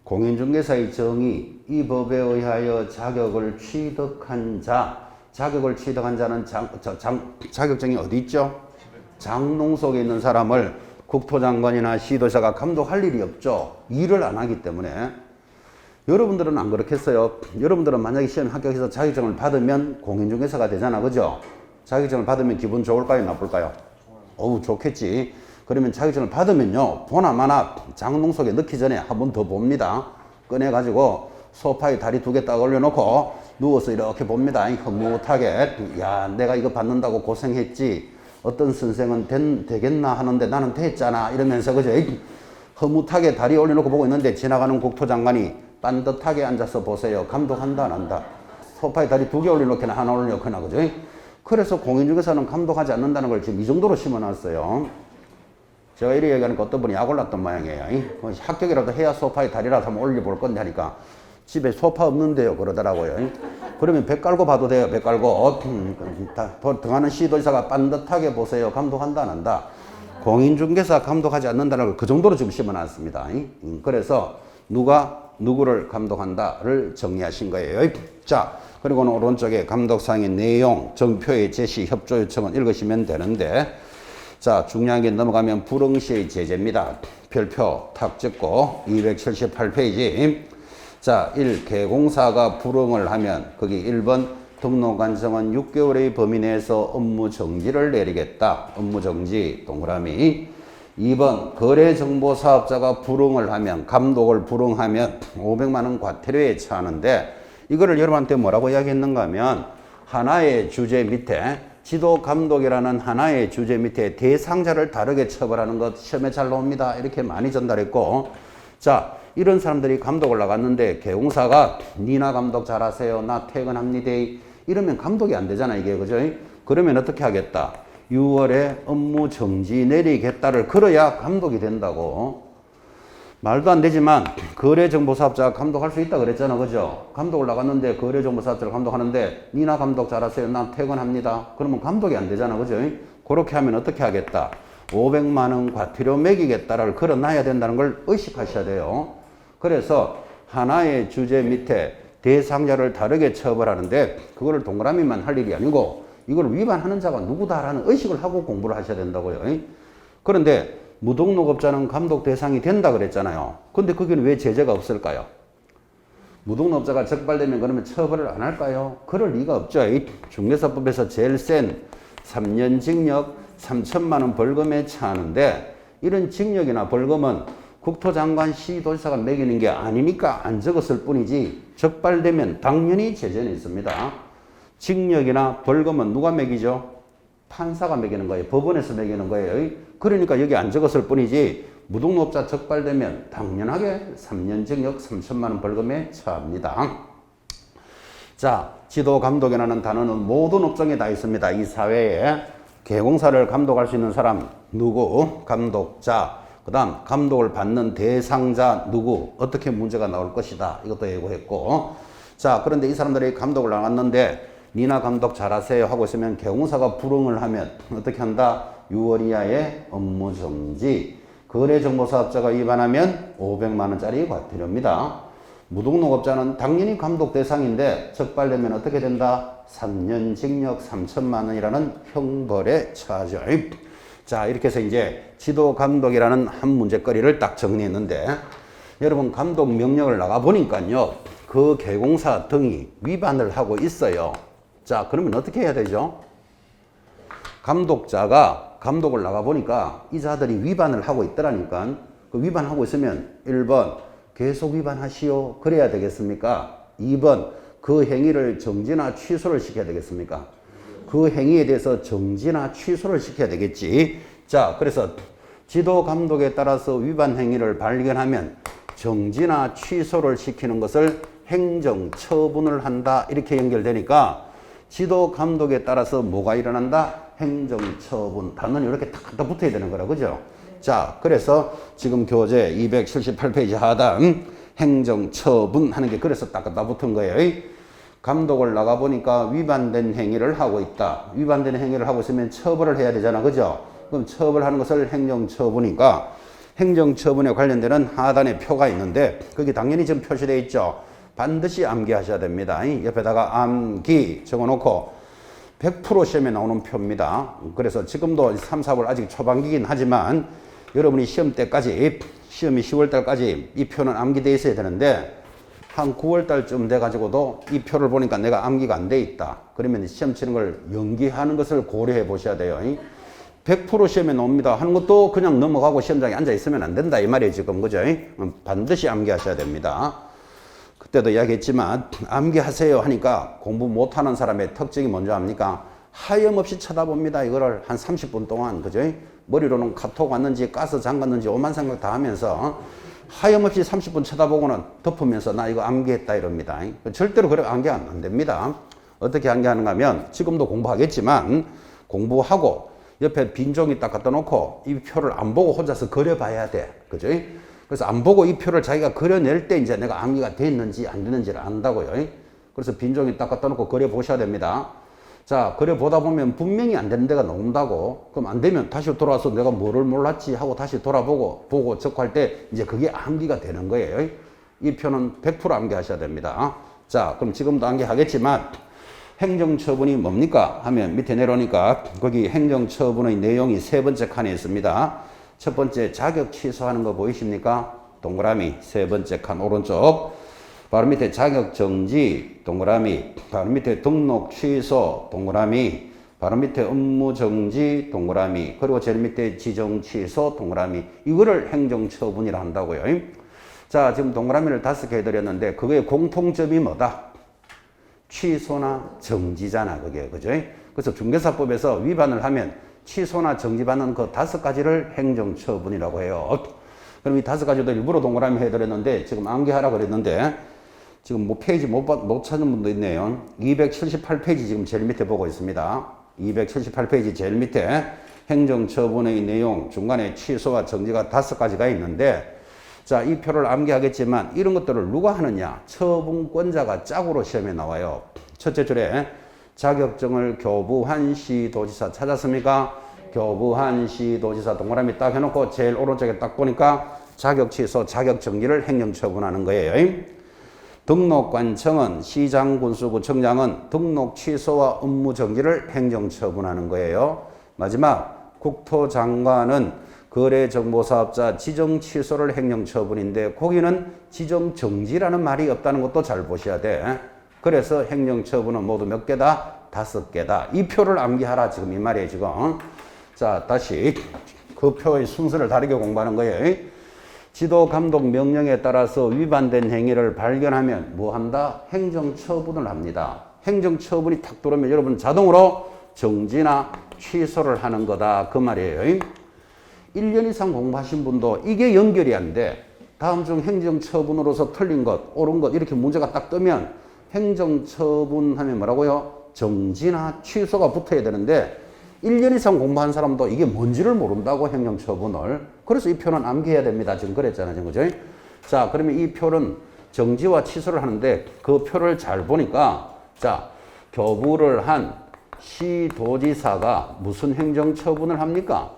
공인중개사의 정의, 이 법에 의하여 자격을 취득한 자, 자격을 취득한 자는 자격증이 어디 있죠? 장롱 속에 있는 사람을 국토장관이나 시도지사가 감독할 일이 없죠. 일을 안 하기 때문에. 여러분들은 안 그렇겠어요? 여러분들은 만약에 시험 합격해서 자격증을 받으면 공인중개사가 되잖아. 그죠? 자격증을 받으면 기분 좋을까요? 나쁠까요? 어우, 좋겠지. 그러면 자격증을 받으면요. 보나마나 장롱 속에 넣기 전에 한 번 더 봅니다. 꺼내가지고 소파에 다리 2개 딱 올려놓고 누워서 이렇게 봅니다. 흐뭇하게. 야, 내가 이거 받는다고 고생했지. 어떤 선생은 되겠나 하는데 나는 됐잖아. 이러면서, 그죠? 흐뭇하게 다리 올려놓고 보고 있는데 지나가는 국토장관이 반듯하게 앉아서 보세요. 감독한다, 안 한다? 소파에 다리 2개 올려놓거나 하나 올려놓거나, 그죠? 그래서 공인중개사는 감독하지 않는다는 걸 지금 이 정도로 심어놨어요. 제가 이렇게 얘기하니까 어떤 분이 약 올랐던 모양이에요. 합격이라도 해야 소파에 다리라도 한번 올려볼 건데 하니까 집에 소파 없는데요. 그러더라고요. 그러면 배 깔고 봐도 돼요. 배 깔고. 등하는 시도지사가 반듯하게 보세요. 감독한다, 안 한다? 공인중개사 감독하지 않는다는 걸 그 정도로 지금 심어놨습니다. 그래서 누가 누구를 감독한다를 정리하신 거예요. 자, 그리고는 오른쪽에 감독사항의 내용, 정표의 제시, 협조 요청은 읽으시면 되는데 자, 중요한 게 넘어가면 불응시의 제재입니다. 별표 탁 찍고 278페이지. 자, 1. 개공사가 불응을 하면 거기 1번 등록관청은 6개월의 범위 내에서 업무 정지를 내리겠다. 업무 정지 동그라미. 2번 거래정보사업자가 불응을 하면 감독을 불응하면 500만 원 과태료에 처하는데 이거를 여러분한테 뭐라고 이야기했는가 하면 하나의 주제 밑에 지도 감독이라는 하나의 주제 밑에 대상자를 다르게 처벌하는 것 시험에 잘 나옵니다. 이렇게 많이 전달했고, 자, 이런 사람들이 감독을 나갔는데 개공사가 니나 감독 잘하세요. 나 퇴근합니다. 이러면 감독이 안 되잖아, 이게. 그죠? 그러면 어떻게 하겠다? 6월에 업무 정지 내리겠다를 걸어야 감독이 된다고. 말도 안 되지만 거래정보사업자가 감독할 수 있다 그랬잖아. 그죠? 감독을 나갔는데 거래정보사업자를 감독하는데 니나 감독 잘하세요. 난 퇴근합니다. 그러면 감독이 안 되잖아. 그죠? 그렇게 하면 어떻게 하겠다? 500만 원 과태료 매기겠다를 걸어놔야 된다는 걸 의식하셔야 돼요. 그래서 하나의 주제 밑에 대상자를 다르게 처벌하는데 그거를 동그라미만 할 일이 아니고 이걸 위반하는 자가 누구다라는 의식을 하고 공부를 하셔야 된다고요. 그런데 무등록업자는 감독 대상이 된다 그랬잖아요. 근데 거기는 왜 제재가 없을까요? 무등록업자가 적발되면 그러면 처벌을 안 할까요? 그럴 리가 없죠. 중개사법에서 제일 센 3년 징역 3천만 원 벌금에 처하는데 이런 징역이나 벌금은 국토장관 시도지사가 매기는 게 아니니까 안 적었을 뿐이지 적발되면 당연히 제재는 있습니다. 징역이나 벌금은 누가 매기죠? 판사가 매기는 거예요. 법원에서 매기는 거예요. 그러니까 여기 안 적었을 뿐이지 무등록업자 적발되면 당연하게 3년 징역 3천만 원 벌금에 처합니다. 자, 지도감독이라는 단어는 모든 업종에 다 있습니다. 이 사회에 개공사를 감독할 수 있는 사람 누구? 감독자. 그 다음 감독을 받는 대상자 누구? 어떻게 문제가 나올 것이다. 이것도 예고했고. 자, 그런데 이 사람들이 감독을 나갔는데 니나 감독 잘하세요 하고 있으면 개공사가 불응을 하면 어떻게 한다? 6월 이하의 업무 정지. 거래정보사업자가 위반하면 500만 원짜리 과태료입니다. 무등록업자는 당연히 감독 대상인데 적발되면 어떻게 된다? 3년 징역 3천만 원이라는 형벌에 처하죠. 자, 이렇게 해서 이제 지도 감독이라는 한 문제거리를 딱 정리했는데 여러분 감독 명령을 나가 보니까요. 그 개공사 등이 위반을 하고 있어요. 자, 그러면 어떻게 해야 되죠? 감독자가 감독을 나가 보니까 이 자들이 위반을 하고 있더라니까. 그 위반하고 있으면 1번 계속 위반하시오. 그래야 되겠습니까? 2번 그 행위를 정지나 취소를 시켜야 되겠습니까? 그 행위에 대해서 정지나 취소를 시켜야 되겠지. 자, 그래서 지도 감독에 따라서 위반 행위를 발견하면 정지나 취소를 시키는 것을 행정 처분을 한다. 이렇게 연결되니까 지도 감독에 따라서 뭐가 일어난다? 행정 처분. 단어는 이렇게 딱 갖다 붙어야 되는 거라. 그죠? 자, 그래서 지금 교재 278페이지 하단 행정 처분 하는 게 그래서 딱 갖다 붙은 거예요. 감독을 나가 보니까 위반된 행위를 하고 있다. 위반된 행위를 하고 있으면 처벌을 해야 되잖아. 그죠? 그럼 처벌하는 것을 행정 처분이니까 행정 처분에 관련되는 하단에 표가 있는데 거기 당연히 지금 표시되어 있죠. 반드시 암기하셔야 됩니다. 옆에다가 암기 적어놓고 100% 시험에 나오는 표입니다. 그래서 지금도 3, 4월 아직 초반기긴 하지만 여러분이 시험 때까지 시험이 10월 달까지 이 표는 암기되어 있어야 되는데 한 9월 달쯤 돼가지고도 이 표를 보니까 내가 암기가 안 돼 있다. 그러면 시험 치는 걸 연기하는 것을 고려해 보셔야 돼요. 100% 시험에 나옵니다 하는 것도 그냥 넘어가고 시험장에 앉아 있으면 안 된다. 이 말이에요, 지금. 그죠? 반드시 암기하셔야 됩니다. 그때도 이야기했지만 암기하세요 하니까 공부 못하는 사람의 특징이 뭔지 압니까? 하염없이 쳐다봅니다. 이거를 한 30분 동안. 그죠? 머리로는 카톡 왔는지 가스 잠갔는지 오만 생각 다 하면서 하염없이 30분 쳐다보고는 덮으면서 나 이거 암기했다 이럽니다. 절대로 그렇게 암기 안 됩니다. 어떻게 암기하는가 하면 지금도 공부하겠지만 공부하고 옆에 빈 종이 딱 갖다 놓고 이 표를 안 보고 혼자서 그려봐야 돼. 그죠? 그래서 안 보고 이 표를 자기가 그려낼 때 이제 내가 암기가 됐는지 안 됐는지를 안다고요. 그래서 빈 종이 딱 갖다 놓고 그려보셔야 됩니다. 자, 그려보다 보면 분명히 안 되는 데가 나온다고. 그럼 안 되면 다시 돌아와서 내가 뭐를 몰랐지 하고 다시 돌아보고 보고 적할 때 이제 그게 암기가 되는 거예요. 이 표는 100% 암기하셔야 됩니다. 자, 그럼 지금도 암기하겠지만 행정처분이 뭡니까? 하면 밑에 내려오니까 거기 행정처분의 내용이 세 번째 칸에 있습니다. 첫 번째 자격 취소하는 거 보이십니까? 동그라미 세 번째 칸 오른쪽. 바로 밑에 자격 정지 동그라미, 바로 밑에 등록 취소 동그라미, 바로 밑에 업무 정지 동그라미, 그리고 제일 밑에 지정 취소 동그라미. 이거를 행정 처분이라 한다고요. 자, 지금 동그라미를 5개 해드렸는데 그거의 공통점이 뭐다? 취소나 정지잖아, 그게. 그죠? 그래서 중개사법에서 위반을 하면 취소나 정지받는 그 5가지를 행정처분이라고 해요. 그럼 이 5가지도 일부러 동그라미 해드렸는데, 지금 암기하라 그랬는데, 지금 뭐 페이지 못 찾는 분도 있네요. 278페이지 지금 제일 밑에 보고 있습니다. 278페이지 제일 밑에 행정처분의 내용, 중간에 취소와 정지가 5가지가 있는데, 자, 이 표를 암기하겠지만 이런 것들을 누가 하느냐? 처분권자가 짝으로 시험에 나와요. 첫째 줄에 자격증을 교부한 시도지사 찾았습니까? 교부한 시도지사 동그라미 딱 해놓고 제일 오른쪽에 딱 보니까 자격 취소, 자격 정지를 행정처분하는 거예요. 등록관청은 시장군수구청장은 등록 취소와 업무 정지를 행정처분하는 거예요. 마지막 국토장관은 거래정보사업자 지정 취소를 행정처분인데 거기는 지정 정지라는 말이 없다는 것도 잘 보셔야 돼. 그래서 행정처분은 모두 몇 개다? 5개다. 이 표를 암기하라 지금 이 말이에요 지금. 자, 다시 그 표의 순서를 다르게 공부하는 거예요. 지도 감독 명령에 따라서 위반된 행위를 발견하면 뭐 한다? 행정처분을 합니다. 행정처분이 탁 들어오면 여러분 자동으로 정지나 취소를 하는 거다 그 말이에요. 1년 이상 공부하신 분도 이게 연결이 안 돼. 다음 중 행정처분으로서 틀린 것, 옳은 것 이렇게 문제가 딱 뜨면 행정처분 하면 뭐라고요? 정지나 취소가 붙어야 되는데 1년 이상 공부한 사람도 이게 뭔지를 모른다고 행정처분을. 그래서 이 표는 암기해야 됩니다. 지금 그랬잖아요. 지금 그죠? 자, 그러면 이 표는 정지와 취소를 하는데 그 표를 잘 보니까 자, 교부를 한 시도지사가 무슨 행정처분을 합니까?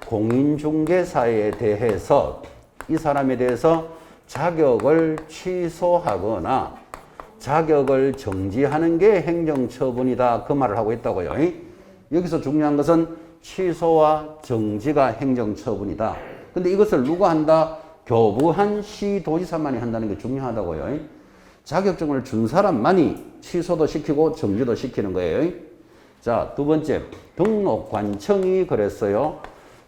공인중개사에 대해서 이 사람에 대해서 자격을 취소하거나 자격을 정지하는 게 행정처분이다 그 말을 하고 있다고요. 여기서 중요한 것은 취소와 정지가 행정처분이다. 근데 이것을 누가 한다? 교부한 시도지사만이 한다는 게 중요하다고요. 자격증을 준 사람만이 취소도 시키고 정지도 시키는 거예요. 자, 두 번째 등록관청이 그랬어요.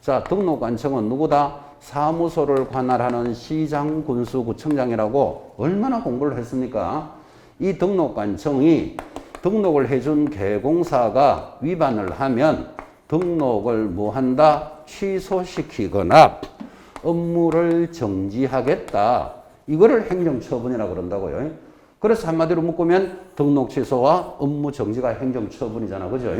자, 등록관청은 누구다? 사무소를 관할하는 시장군수구청장이라고 얼마나 공부를 했습니까? 이 등록관청이 등록을 해준 개공사가 위반을 하면 등록을 뭐 한다? 취소시키거나 업무를 정지하겠다. 이거를 행정처분이라고 그런다고요. 그래서 한마디로 묶으면 등록 취소와 업무 정지가 행정처분이잖아. 그죠?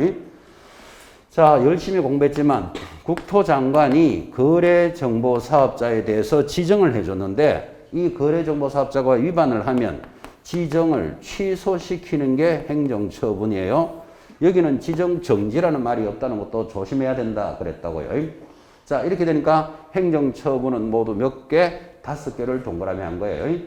자, 열심히 공부했지만 국토장관이 거래정보사업자에 대해서 지정을 해줬는데 이 거래정보사업자가 위반을 하면 지정을 취소시키는 게 행정처분이에요. 여기는 지정정지라는 말이 없다는 것도 조심해야 된다 그랬다고요. 자, 이렇게 되니까 행정처분은 모두 몇 개? 5개를 동그라미 한 거예요.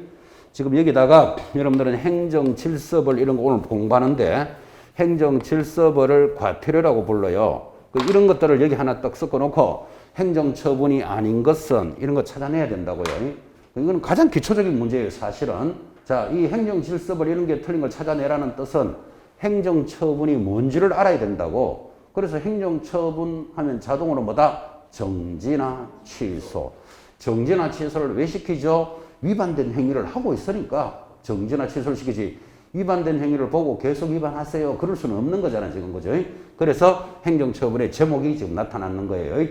지금 여기다가 여러분들은 행정질서벌 이런 거 오늘 공부하는데 행정질서벌을 과태료라고 불러요. 이런 것들을 여기 하나 딱 섞어놓고 행정처분이 아닌 것은 이런 거 찾아내야 된다고요. 이건 가장 기초적인 문제예요, 사실은. 자, 이 행정질서벌 이런 게 틀린 걸 찾아내라는 뜻은 행정처분이 뭔지를 알아야 된다고. 그래서 행정처분 하면 자동으로 뭐다? 정지나 취소. 정지나 취소를 왜 시키죠? 위반된 행위를 하고 있으니까 정지나 취소를 시키지. 위반된 행위를 보고 계속 위반하세요. 그럴 수는 없는 거잖아요, 지금. 그죠? 그래서 행정처분의 제목이 지금 나타나는 거예요.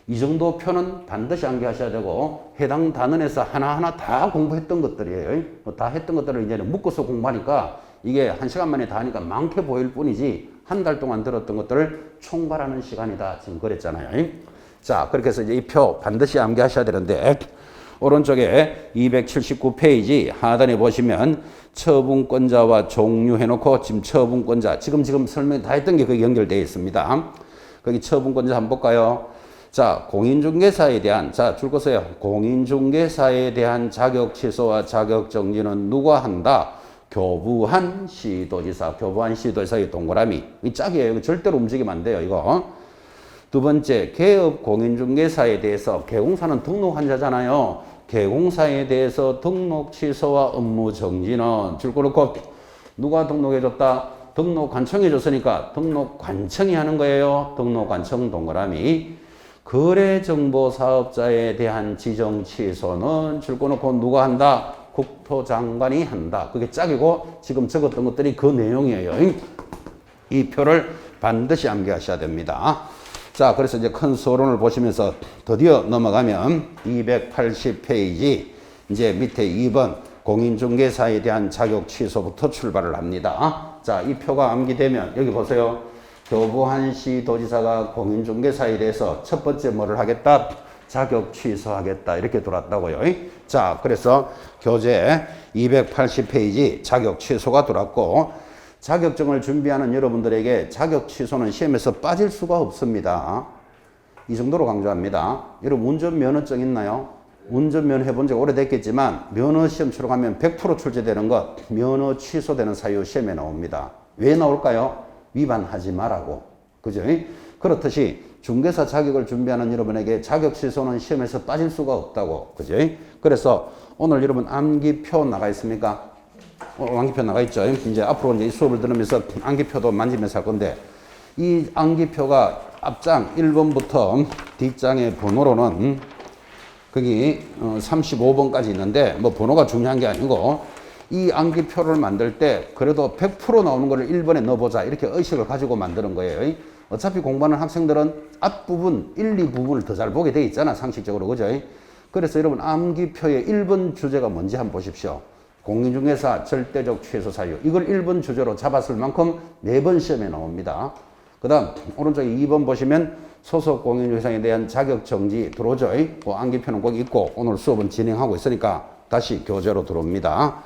이 정도 표는 반드시 암기하셔야 되고, 해당 단원에서 하나하나 다 공부했던 것들이에요. 다 했던 것들을 이제는 묶어서 공부하니까 이게 1시간 만에 다 하니까 많게 보일 뿐이지, 한 달 동안 들었던 것들을 총괄하는 시간이다. 지금 그랬잖아요. 자, 그렇게 해서 이제 이 표 반드시 암기하셔야 되는데, 오른쪽에 279페이지 하단에 보시면 처분권자와 종류해놓고 지금 처분권자 지금 설명 다 했던 게 거기 연결되어 있습니다. 거기 처분권자 한번 볼까요? 자, 공인중개사에 대한 줄 거세요. 공인중개사에 대한 자격 취소와 자격 정지는 누가 한다? 교부한 시도지사. 교부한 시도지사의 동그라미. 이 짝이에요. 이거 절대로 움직이면 안 돼요. 이거. 두 번째, 개업 공인중개사에 대해서 개공사는 등록 환자잖아요. 개공사에 대해서 등록 취소와 업무 정지는 줄 거 놓고 누가 등록해줬다? 등록관청해줬으니까 등록관청이 하는 거예요. 등록관청 동그라미. 거래정보사업자에 대한 지정 취소는 줄 거 놓고 누가 한다? 국토장관이 한다. 그게 짝이고 지금 적었던 것들이 그 내용이에요. 이 표를 반드시 암기하셔야 됩니다. 자, 그래서 이제 큰 서론을 보시면서 드디어 넘어가면 280페이지 이제 밑에 2번 공인중개사에 대한 자격 취소부터 출발을 합니다. 자, 이 표가 암기되면 여기 보세요. 교부한시 도지사가 공인중개사에 대해서 첫 번째 뭐를 하겠다? 자격 취소하겠다. 이렇게 들어왔다고요. 자, 그래서 교재 280페이지 자격 취소가 들어왔고 자격증을 준비하는 여러분들에게 자격 취소는 시험에서 빠질 수가 없습니다. 이 정도로 강조합니다. 여러분 운전면허증 있나요? 운전면허 해본 지 오래됐겠지만 면허시험 치러 가면 100% 출제되는 것 면허 취소되는 사유 시험에 나옵니다. 왜 나올까요? 위반하지 말라고. 그죠? 그렇듯이 중개사 자격을 준비하는 여러분에게 자격 취소는 시험에서 빠질 수가 없다고. 그죠? 그래서 오늘 여러분 암기표 나가 있습니까? 암기표 나가 있죠. 이제 앞으로 이제 이 수업을 들으면서 암기표도 만지면서 할 건데 이 암기표가 앞장 1번부터 뒷장의 번호로는 거기 35번까지 있는데 뭐 번호가 중요한 게 아니고 이 암기표를 만들 때 그래도 100% 나오는 거를 1번에 넣어보자 이렇게 의식을 가지고 만드는 거예요. 어차피 공부하는 학생들은 앞부분 1, 2부분을 더 잘 보게 돼 있잖아 상식적으로. 그죠? 그래서 여러분 암기표의 1번 주제가 뭔지 한번 보십시오. 공인중개사 절대적 취소 사유. 이걸 1번 주제로 잡았을 만큼 매번 시험에 나옵니다. 그 다음 오른쪽에 2번 보시면 소속 공인중개사에 대한 자격 정지 들어오죠. 그 암기표는 꼭 있고 오늘 수업은 진행하고 있으니까 다시 교재로 들어옵니다.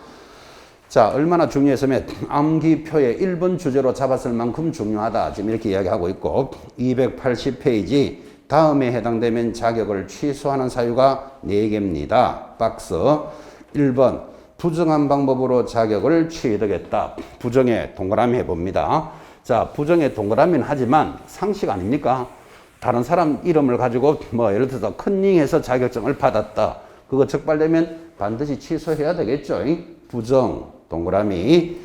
자, 얼마나 중요했으면 암기표의 1번 주제로 잡았을 만큼 중요하다. 지금 이렇게 이야기하고 있고 280페이지 다음에 해당되면 자격을 취소하는 사유가 4개입니다. 박스 1번 부정한 방법으로 자격을 취득했다. 부정에 동그라미 해봅니다. 자, 부정에 동그라미는 하지만 상식 아닙니까? 다른 사람 이름을 가지고 뭐 예를 들어서 컨닝해서 자격증을 받았다. 그거 적발되면 반드시 취소해야 되겠죠. 부정 동그라미.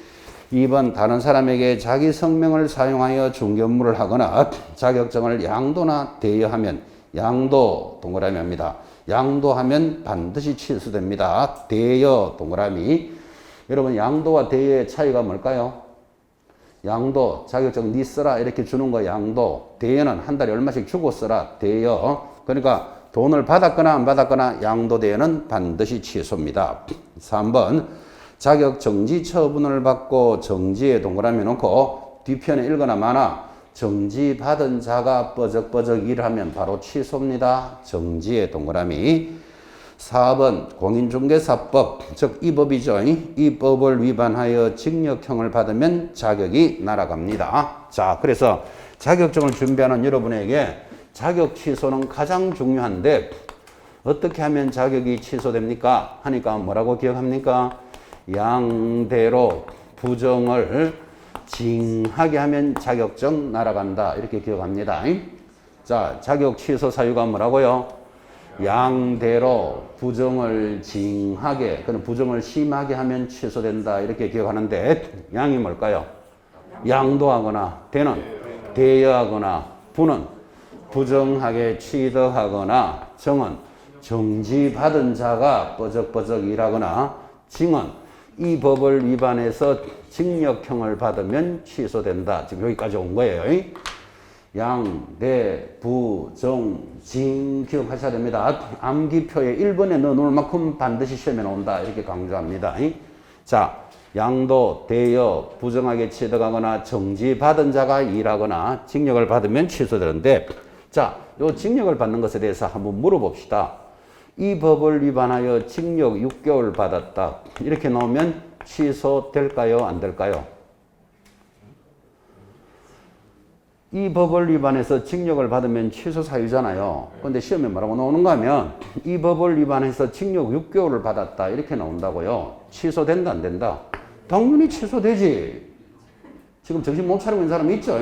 2번 다른 사람에게 자기 성명을 사용하여 중개업무를 하거나 자격증을 양도나 대여하면 양도 동그라미 합니다. 양도하면 반드시 취소됩니다. 대여 동그라미. 여러분 양도와 대여의 차이가 뭘까요? 양도 자격증 니 써라 이렇게 주는 거 양도. 대여는 한 달에 얼마씩 주고 써라 대여. 그러니까 돈을 받았거나 안 받았거나 양도 대여는 반드시 취소입니다. 3번 자격 정지 처분을 받고 정지에 동그라미 놓고 뒤편에 읽거나 마나 정지받은 자가 뻐적뻐적 일하면 바로 취소입니다. 정지에 동그라미. 4번 공인중개사법, 즉 이 법이죠. 이 법을 위반하여 징역형을 받으면 자격이 날아갑니다. 자, 그래서 자격증을 준비하는 여러분에게 자격 취소는 가장 중요한데 어떻게 하면 자격이 취소됩니까? 하니까 뭐라고 기억합니까? 양대로 부정을 징하게 하면 자격증 날아간다. 이렇게 기억합니다. 자, 자격 취소 사유가 뭐라고요? 양대로 부정을 징하게, 그럼 부정을 심하게 하면 취소된다. 이렇게 기억하는데 양이 뭘까요? 양도하거나 대는 대여하거나 부는 부정하게 취득하거나 정은 정지받은 자가 뻐적뻐적 일하거나 징은 이 법을 위반해서 징역형을 받으면 취소된다. 지금 여기까지 온 거예요. 양, 대, 부, 정, 징 기억하셔야 됩니다. 암기표에 1번에 넣어놓을 만큼 반드시 시험에 나온다. 이렇게 강조합니다. 자, 양도, 대여, 부정하게 취득하거나 정지받은 자가 일하거나 징역을 받으면 취소되는데 자, 요 징역을 받는 것에 대해서 한번 물어봅시다. 이 법을 위반하여 징역 6개월 받았다. 이렇게 나오면 취소될까요? 안 될까요? 이 법을 위반해서 징역을 받으면 취소 사유잖아요. 근데 시험에 뭐라고 나오는가 하면 이 법을 위반해서 징역 6개월을 받았다. 이렇게 나온다고요. 취소된다 안 된다? 당연히 취소되지. 지금 정신 못 차리고 있는 사람 있죠?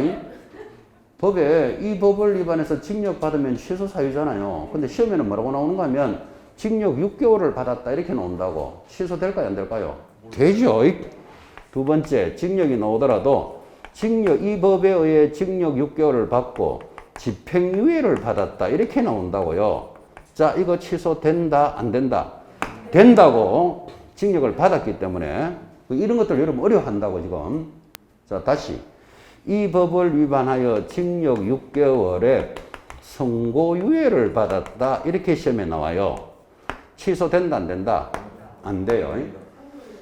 법에 이 법을 위반해서 징역 받으면 취소 사유잖아요. 근데 시험에는 뭐라고 나오는가 하면 징역 6개월을 받았다 이렇게 나온다고. 취소될까요? 안 될까요? 되죠. 두 번째, 징역이 나오더라도 징역, 이 법에 의해 징역 6개월을 받고 집행유예를 받았다 이렇게 나온다고요. 자, 이거 취소된다 안 된다? 된다고. 징역을 받았기 때문에 이런 것들 여러분 어려워한다고 지금. 자, 다시. 이 법을 위반하여 징역 6개월에 선고유예를 받았다. 이렇게 시험에 나와요. 취소된다, 안 된다? 안 돼요.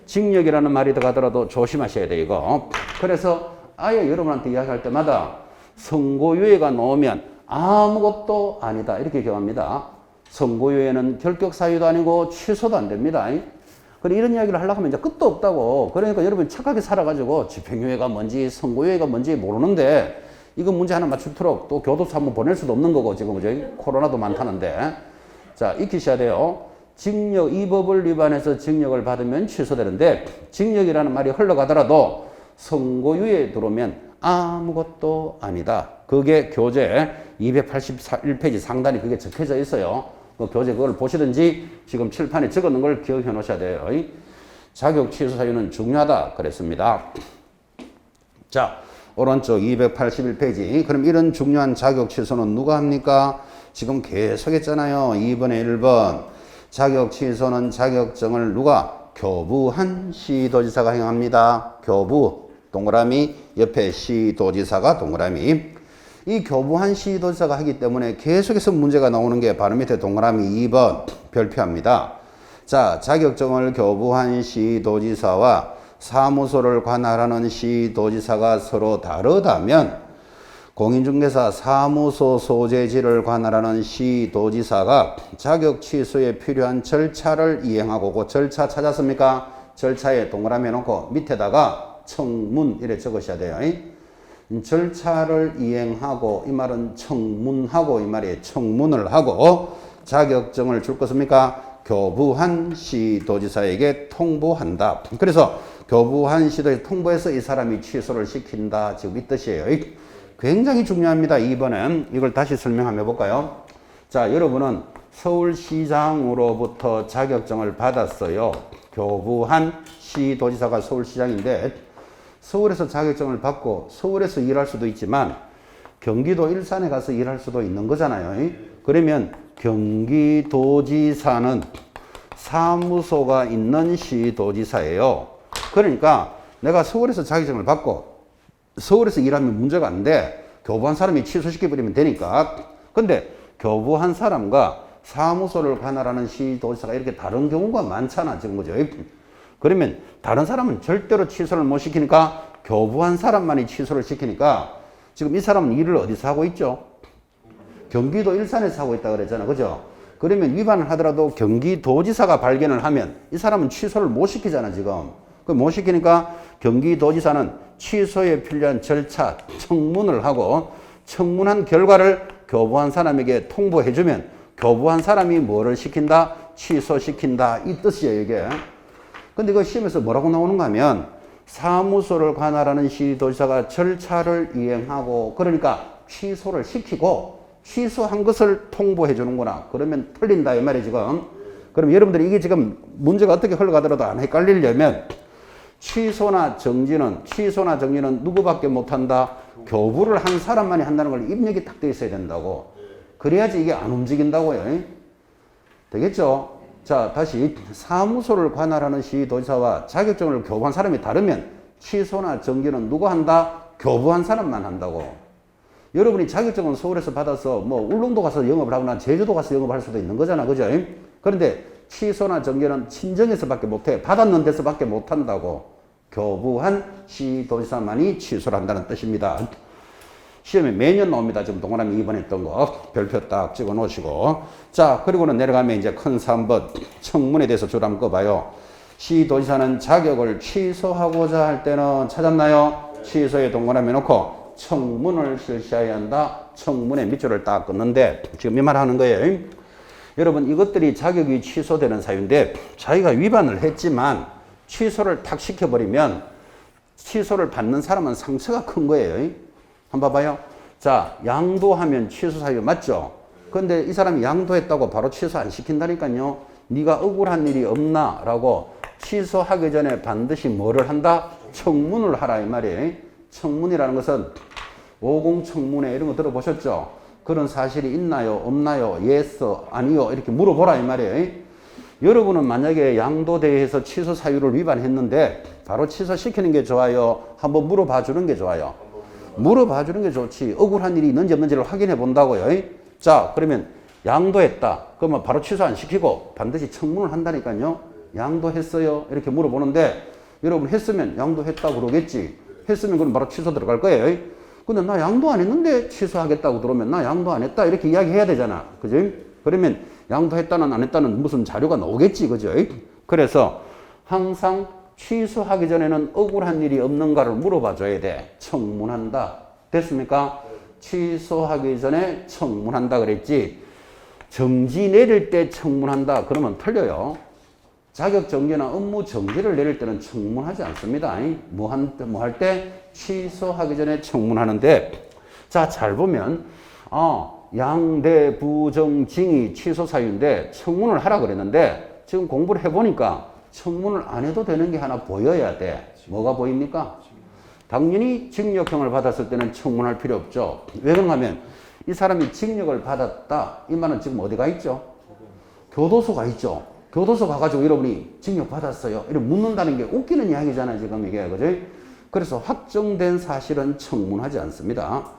징역이라는 말이 들어가더라도 조심하셔야 돼, 이거. 그래서 아예 여러분한테 이야기할 때마다 선고유예가 나오면 아무것도 아니다. 이렇게 기억합니다. 선고유예는 결격사유도 아니고 취소도 안 됩니다. 그래, 이런 이야기를 하려고 하면 이제 끝도 없다고. 그러니까 여러분이 착하게 살아가지고 집행유예가 뭔지 선고유예가 뭔지 모르는데 이거 문제 하나 맞추도록 또 교도소 한번 보낼 수도 없는 거고 지금 그죠? 코로나도 많다는데. 자, 익히셔야 돼요. 징역, 이 법을 위반해서 징역을 받으면 취소되는데 징역이라는 말이 흘러가더라도 선고유예에 들어오면 아무것도 아니다. 그게 교재 281페이지 상단에 그게 적혀져 있어요. 그 교재 그걸 보시든지 지금 칠판에 적어놓은 걸 기억해 놓으셔야 돼요. 자격 취소 사유는 중요하다 그랬습니다. 자, 오른쪽 281페이지. 그럼 이런 중요한 자격 취소는 누가 합니까? 지금 계속 했잖아요. 2번에 1번. 자격 취소는 자격증을 누가? 교부한 시도지사가 행합니다. 교부, 동그라미, 옆에 시도지사가 동그라미. 이 교부한 시도지사가 하기 때문에 계속해서 문제가 나오는 게 바로 밑에 동그라미 2번 별표합니다. 자, 자격증을 교부한 시도지사와 사무소를 관할하는 시도지사가 서로 다르다면 공인중개사 사무소 소재지를 관할하는 시도지사가 자격 취소에 필요한 절차를 이행하고 그 절차 찾았습니까? 절차에 동그라미 해놓고 밑에다가 청문 이래 적으셔야 돼요. 절차를 이행하고 이 말은 청문하고 이 말이에요. 청문을 하고 자격증을 줄 것입니까? 교부한 시도지사에게 통보한다. 그래서 교부한 시도에 통보해서 이 사람이 취소를 시킨다. 지금 이 뜻이에요. 굉장히 중요합니다. 2번은 이걸 다시 설명해 볼까요? 자, 여러분은 서울시장으로부터 자격증을 받았어요. 교부한 시도지사가 서울시장인데 서울에서 자격증을 받고 서울에서 일할 수도 있지만 경기도 일산에 가서 일할 수도 있는 거잖아요. 그러면 경기도지사는 사무소가 있는 시도지사예요. 그러니까 내가 서울에서 자격증을 받고 서울에서 일하면 문제가 안 돼. 교부한 사람이 취소시켜버리면 되니까. 근데 교부한 사람과 사무소를 관할하는 시도지사가 이렇게 다른 경우가 많잖아. 지금 그죠? 그러면 다른 사람은 절대로 취소를 못 시키니까 교부한 사람만이 취소를 시키니까 지금 이 사람은 일을 어디서 하고 있죠? 경기도 일산에서 하고 있다 그랬잖아. 그죠? 그러면 위반을 하더라도 경기도지사가 발견을 하면 이 사람은 취소를 못 시키잖아, 지금. 그 못 시키니까 경기도지사는 취소에 필요한 절차, 청문을 하고 청문한 결과를 교부한 사람에게 통보해주면 교부한 사람이 뭐를 시킨다? 취소시킨다. 이 뜻이에요, 이게. 근데 그 시험에서 뭐라고 나오는가 하면 사무소를 관할하는 시도지사가 절차를 이행하고 그러니까 취소를 시키고 취소한 것을 통보해 주는구나. 그러면 틀린다 이 말이에요 지금. 그럼 여러분들이 이게 지금 문제가 어떻게 흘러가더라도 안 헷갈리려면 취소나 정지는 누구밖에 못한다? 교부를 한 사람만이 한다는 걸 입력이 딱 돼 있어야 된다고. 그래야지 이게 안 움직인다고요. 되겠죠? 자, 다시 사무소를 관할하는 시도지사와 자격증을 교부한 사람이 다르면 취소나 정지는 누가 한다? 교부한 사람만 한다고. 여러분이 자격증은 서울에서 받아서 뭐 울릉도 가서 영업을 하거나 제주도 가서 영업할 수도 있는 거잖아. 그죠? 그런데 취소나 정지는 친정에서밖에 못해. 받았는 데서밖에 못한다고. 교부한 시도지사만이 취소를 한다는 뜻입니다. 시험에 매년 나옵니다. 지금 동그라미 2번 했던 거 별표 딱 찍어 놓으시고. 자, 그리고는 내려가면 이제 큰 3번 청문에 대해서 줄 한번 꺼봐요. 시도지사는 자격을 취소하고자 할 때는 찾았나요? 취소에 동그라미 놓고 청문을 실시해야 한다. 청문의 밑줄을 딱 끊는데 지금 이 말 하는 거예요. 여러분 이것들이 자격이 취소되는 사유인데 자기가 위반을 했지만 취소를 탁 시켜버리면 취소를 받는 사람은 상처가 큰 거예요. 한번 봐봐요. 자, 양도하면 취소 사유 맞죠? 근데 이 사람이 양도했다고 바로 취소 안 시킨다니까요. 네가 억울한 일이 없나? 라고 취소하기 전에 반드시 뭐를 한다? 청문을 하라 이 말이에요. 청문이라는 것은 50 청문회 이런 거 들어보셨죠? 그런 사실이 있나요? 없나요? yes, 아니요? 이렇게 물어보라 이 말이에요. 여러분은 만약에 양도대회에서 취소 사유를 위반했는데 바로 취소시키는 게 좋아요? 한번 물어봐 주는 게 좋아요? 물어봐 주는 게 좋지. 억울한 일이 있는지 없는지를 확인해 본다고요. 자, 그러면 양도했다. 그러면 바로 취소 안 시키고 반드시 청문을 한다니까요. 양도했어요? 이렇게 물어보는데 여러분 했으면 양도했다고 그러겠지. 했으면 그럼 바로 취소 들어갈 거예요. 근데 나 양도 안 했는데 취소하겠다고 들어오면 나 양도 안 했다 이렇게 이야기해야 되잖아. 그죠? 그러면 양도했다는 안 했다는 무슨 자료가 나오겠지. 그죠? 그래서 항상 취소하기 전에는 억울한 일이 없는가를 물어봐 줘야 돼. 청문한다. 됐습니까? 취소하기 전에 청문한다 그랬지. 정지 내릴 때 청문한다. 그러면 틀려요. 자격 정지나 업무 정지를 내릴 때는 청문하지 않습니다. 뭐 할 때? 취소하기 전에 청문하는데, 자, 잘 보면, 양대 부정징의 취소 사유인데 청문을 하라 그랬는데 지금 공부를 해보니까 청문을 안 해도 되는 게 하나 보여야 돼. 뭐가 보입니까? 당연히 징역형을 받았을 때는 청문할 필요 없죠. 왜 그런가 하면 이 사람이 징역을 받았다. 이 말은 지금 어디가 있죠? 교도소가 있죠. 교도소 가가지고 여러분이 징역 받았어요. 이렇게 묻는다는 게 웃기는 이야기잖아요. 지금 이게. 그죠? 그래서 확정된 사실은 청문하지 않습니다.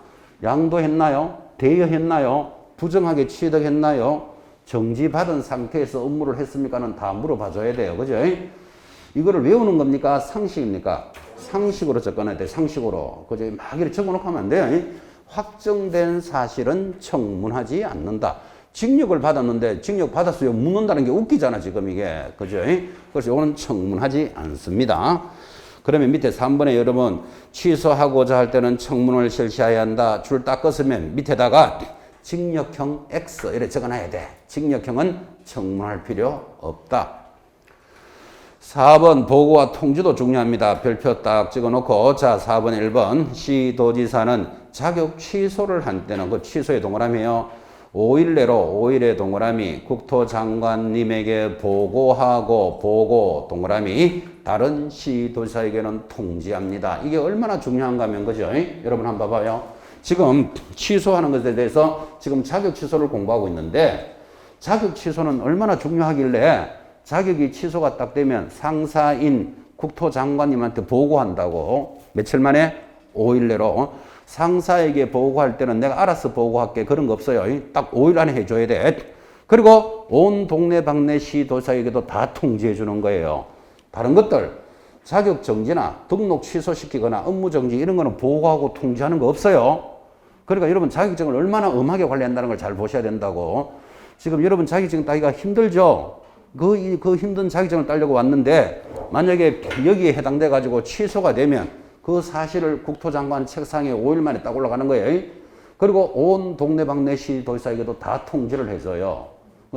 양도했나요? 대여했나요? 부정하게 취득했나요? 정지받은 상태에서 업무를 했습니까는 다 물어봐 줘야 돼요. 그죠? 이거를 외우는 겁니까? 상식입니까? 상식으로 접근해야 돼. 상식으로. 그죠? 막 이렇게 적어놓고 하면 안 돼요. 확정된 사실은 청문하지 않는다. 징역을 받았는데 징역 받았어요. 묻는다는 게 웃기잖아. 지금 이게. 그죠? 그래서 이거는 청문하지 않습니다. 그러면 밑에 3번에 여러분 취소하고자 할 때는 청문을 실시해야 한다. 줄 딱 껐으면 밑에다가 징역형 X 이렇게 적어놔야 돼. 징역형은 청문할 필요 없다. 4번 보고와 통지도 중요합니다. 별표 딱 찍어놓고 자 4번 1번 시도지사는 자격 취소를 한 때는 그 취소의 동그라미요. 5일 내로 5일의 동그라미 국토장관님에게 보고하고 보고 동그라미 다른 시도지사에게는 통지합니다. 이게 얼마나 중요한가 하면 그죠? 여러분 한번 봐봐요. 지금 취소하는 것에 대해서 지금 자격 취소를 공부하고 있는데 자격 취소는 얼마나 중요하길래 자격이 취소가 딱 되면 상사인 국토장관님한테 보고한다고 며칠 만에 5일 내로 상사에게 보고할 때는 내가 알아서 보고할게 그런 거 없어요. 딱 5일 안에 해줘야 돼. 그리고 온 동네방네 시도사에게도 다 통지해 주는 거예요. 다른 것들 자격 정지나 등록 취소시키거나 업무 정지 이런 거는 보고하고 통지하는 거 없어요. 그러니까 여러분 자격증을 얼마나 엄하게 관리한다는 걸 잘 보셔야 된다고. 지금 여러분 자격증 따기가 힘들죠. 그 힘든 자격증을 따려고 왔는데 만약에 여기에 해당돼 가지고 취소가 되면 그 사실을 국토장관 책상에 5일 만에 딱 올라가는 거예요. 그리고 온 동네방네 시도지사에게도 다 통지를 해줘요.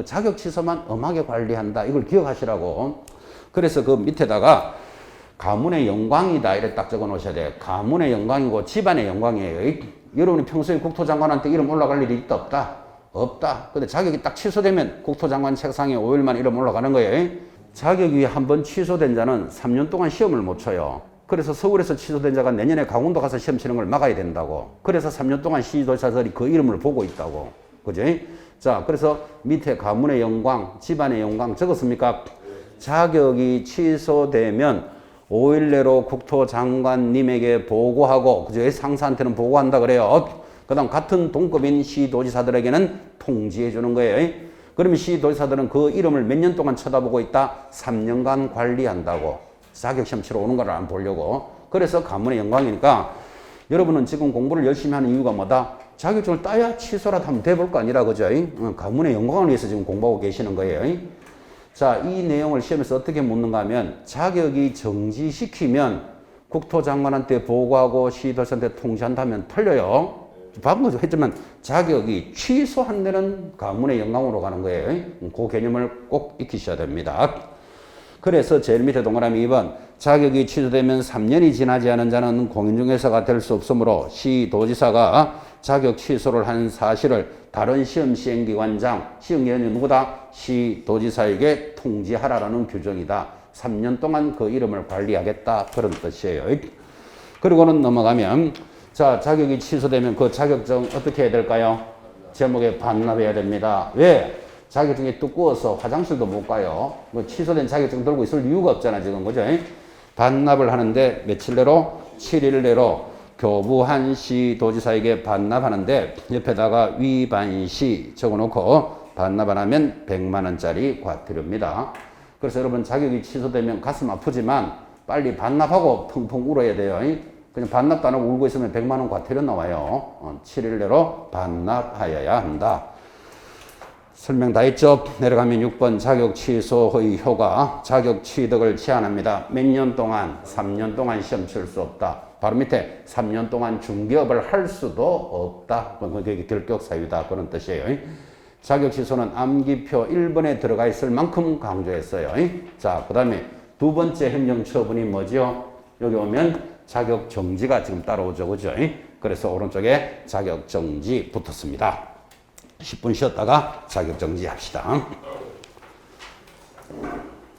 자격 취소만 엄하게 관리한다. 이걸 기억하시라고. 그래서 그 밑에다가 가문의 영광이다. 이렇게 딱 적어 놓으셔야 돼요. 가문의 영광이고 집안의 영광이에요. 여러분이 평소에 국토장관한테 이름 올라갈 일이 있다 없다? 없다. 근데 자격이 딱 취소되면 국토장관 책상에 5일 만에 이름 올라가는 거예요. 자격이 한번 취소된 자는 3년 동안 시험을 못 쳐요. 그래서 서울에서 취소된 자가 내년에 강원도 가서 시험 치는 걸 막아야 된다고. 그래서 3년 동안 시도지사들이 그 이름을 보고 있다고. 그죠? 자, 그래서 밑에 가문의 영광, 집안의 영광 적었습니까? 자격이 취소되면 5일 내로 국토장관님에게 보고하고, 그죠? 상사한테는 보고한다 그래요. 그 다음 같은 동급인 시도지사들에게는 통지해 주는 거예요. 그러면 시도지사들은 그 이름을 몇 년 동안 쳐다보고 있다? 3년간 관리한다고. 자격시험 치러 오는 걸 안 보려고. 그래서 가문의 영광이니까 여러분은 지금 공부를 열심히 하는 이유가 뭐다? 자격증을 따야 취소라도 한번 돼볼 거 아니라 그죠? 가문의 영광을 위해서 지금 공부하고 계시는 거예요. 자, 이 내용을 시험에서 어떻게 묻는가 하면 자격이 정지시키면 국토장관한테 보고하고 시도지사한테 통지한다면 틀려요. 방금 했지만 자격이 취소한 데는 가문의 영광으로 가는 거예요. 그 개념을 꼭 익히셔야 됩니다. 그래서 제일 밑에 동그라미 2번 자격이 취소되면 3년이 지나지 않은 자는 공인중개사가 될 수 없으므로 시도지사가 자격 취소를 한 사실을 다른 시험 시행기관장, 시행기관이 누구다? 시도지사에게 통지하라라는 규정이다. 3년 동안 그 이름을 관리하겠다. 그런 뜻이에요. 그리고는 넘어가면 자, 자격이 취소되면 그 자격증 어떻게 해야 될까요? 제목에 반납해야 됩니다. 왜? 자격증이 두꺼워서 화장실도 못 가요. 뭐 취소된 자격증 들고 있을 이유가 없잖아, 지금. 그죠? 반납을 하는데 며칠 내로? 7일 내로 교부한 시 도지사에게 반납하는데 옆에다가 위반시 적어놓고 반납 안 하면 100만 원짜리 과태료입니다. 그래서 여러분 자격이 취소되면 가슴 아프지만 빨리 반납하고 펑펑 울어야 돼요. 그냥 반납도 안 하고 울고 있으면 100만 원 과태료 나와요. 7일 내로 반납하여야 한다. 설명 다 했죠? 내려가면 6번 자격 취소의 효과. 자격 취득을 제한합니다. 몇 년 동안? 3년 동안 시험 칠 수 없다. 바로 밑에 3년 동안 중개업을 할 수도 없다. 그게 결격 사유다. 그런 뜻이에요. 자격 취소는 암기표 1번에 들어가 있을 만큼 강조했어요. 자, 그 다음에 두 번째 행정 처분이 뭐죠? 여기 오면 자격 정지가 지금 따라오죠. 그죠? 그래서 오른쪽에 자격 정지 붙었습니다. 10분 쉬었다가 자격 정지 합시다.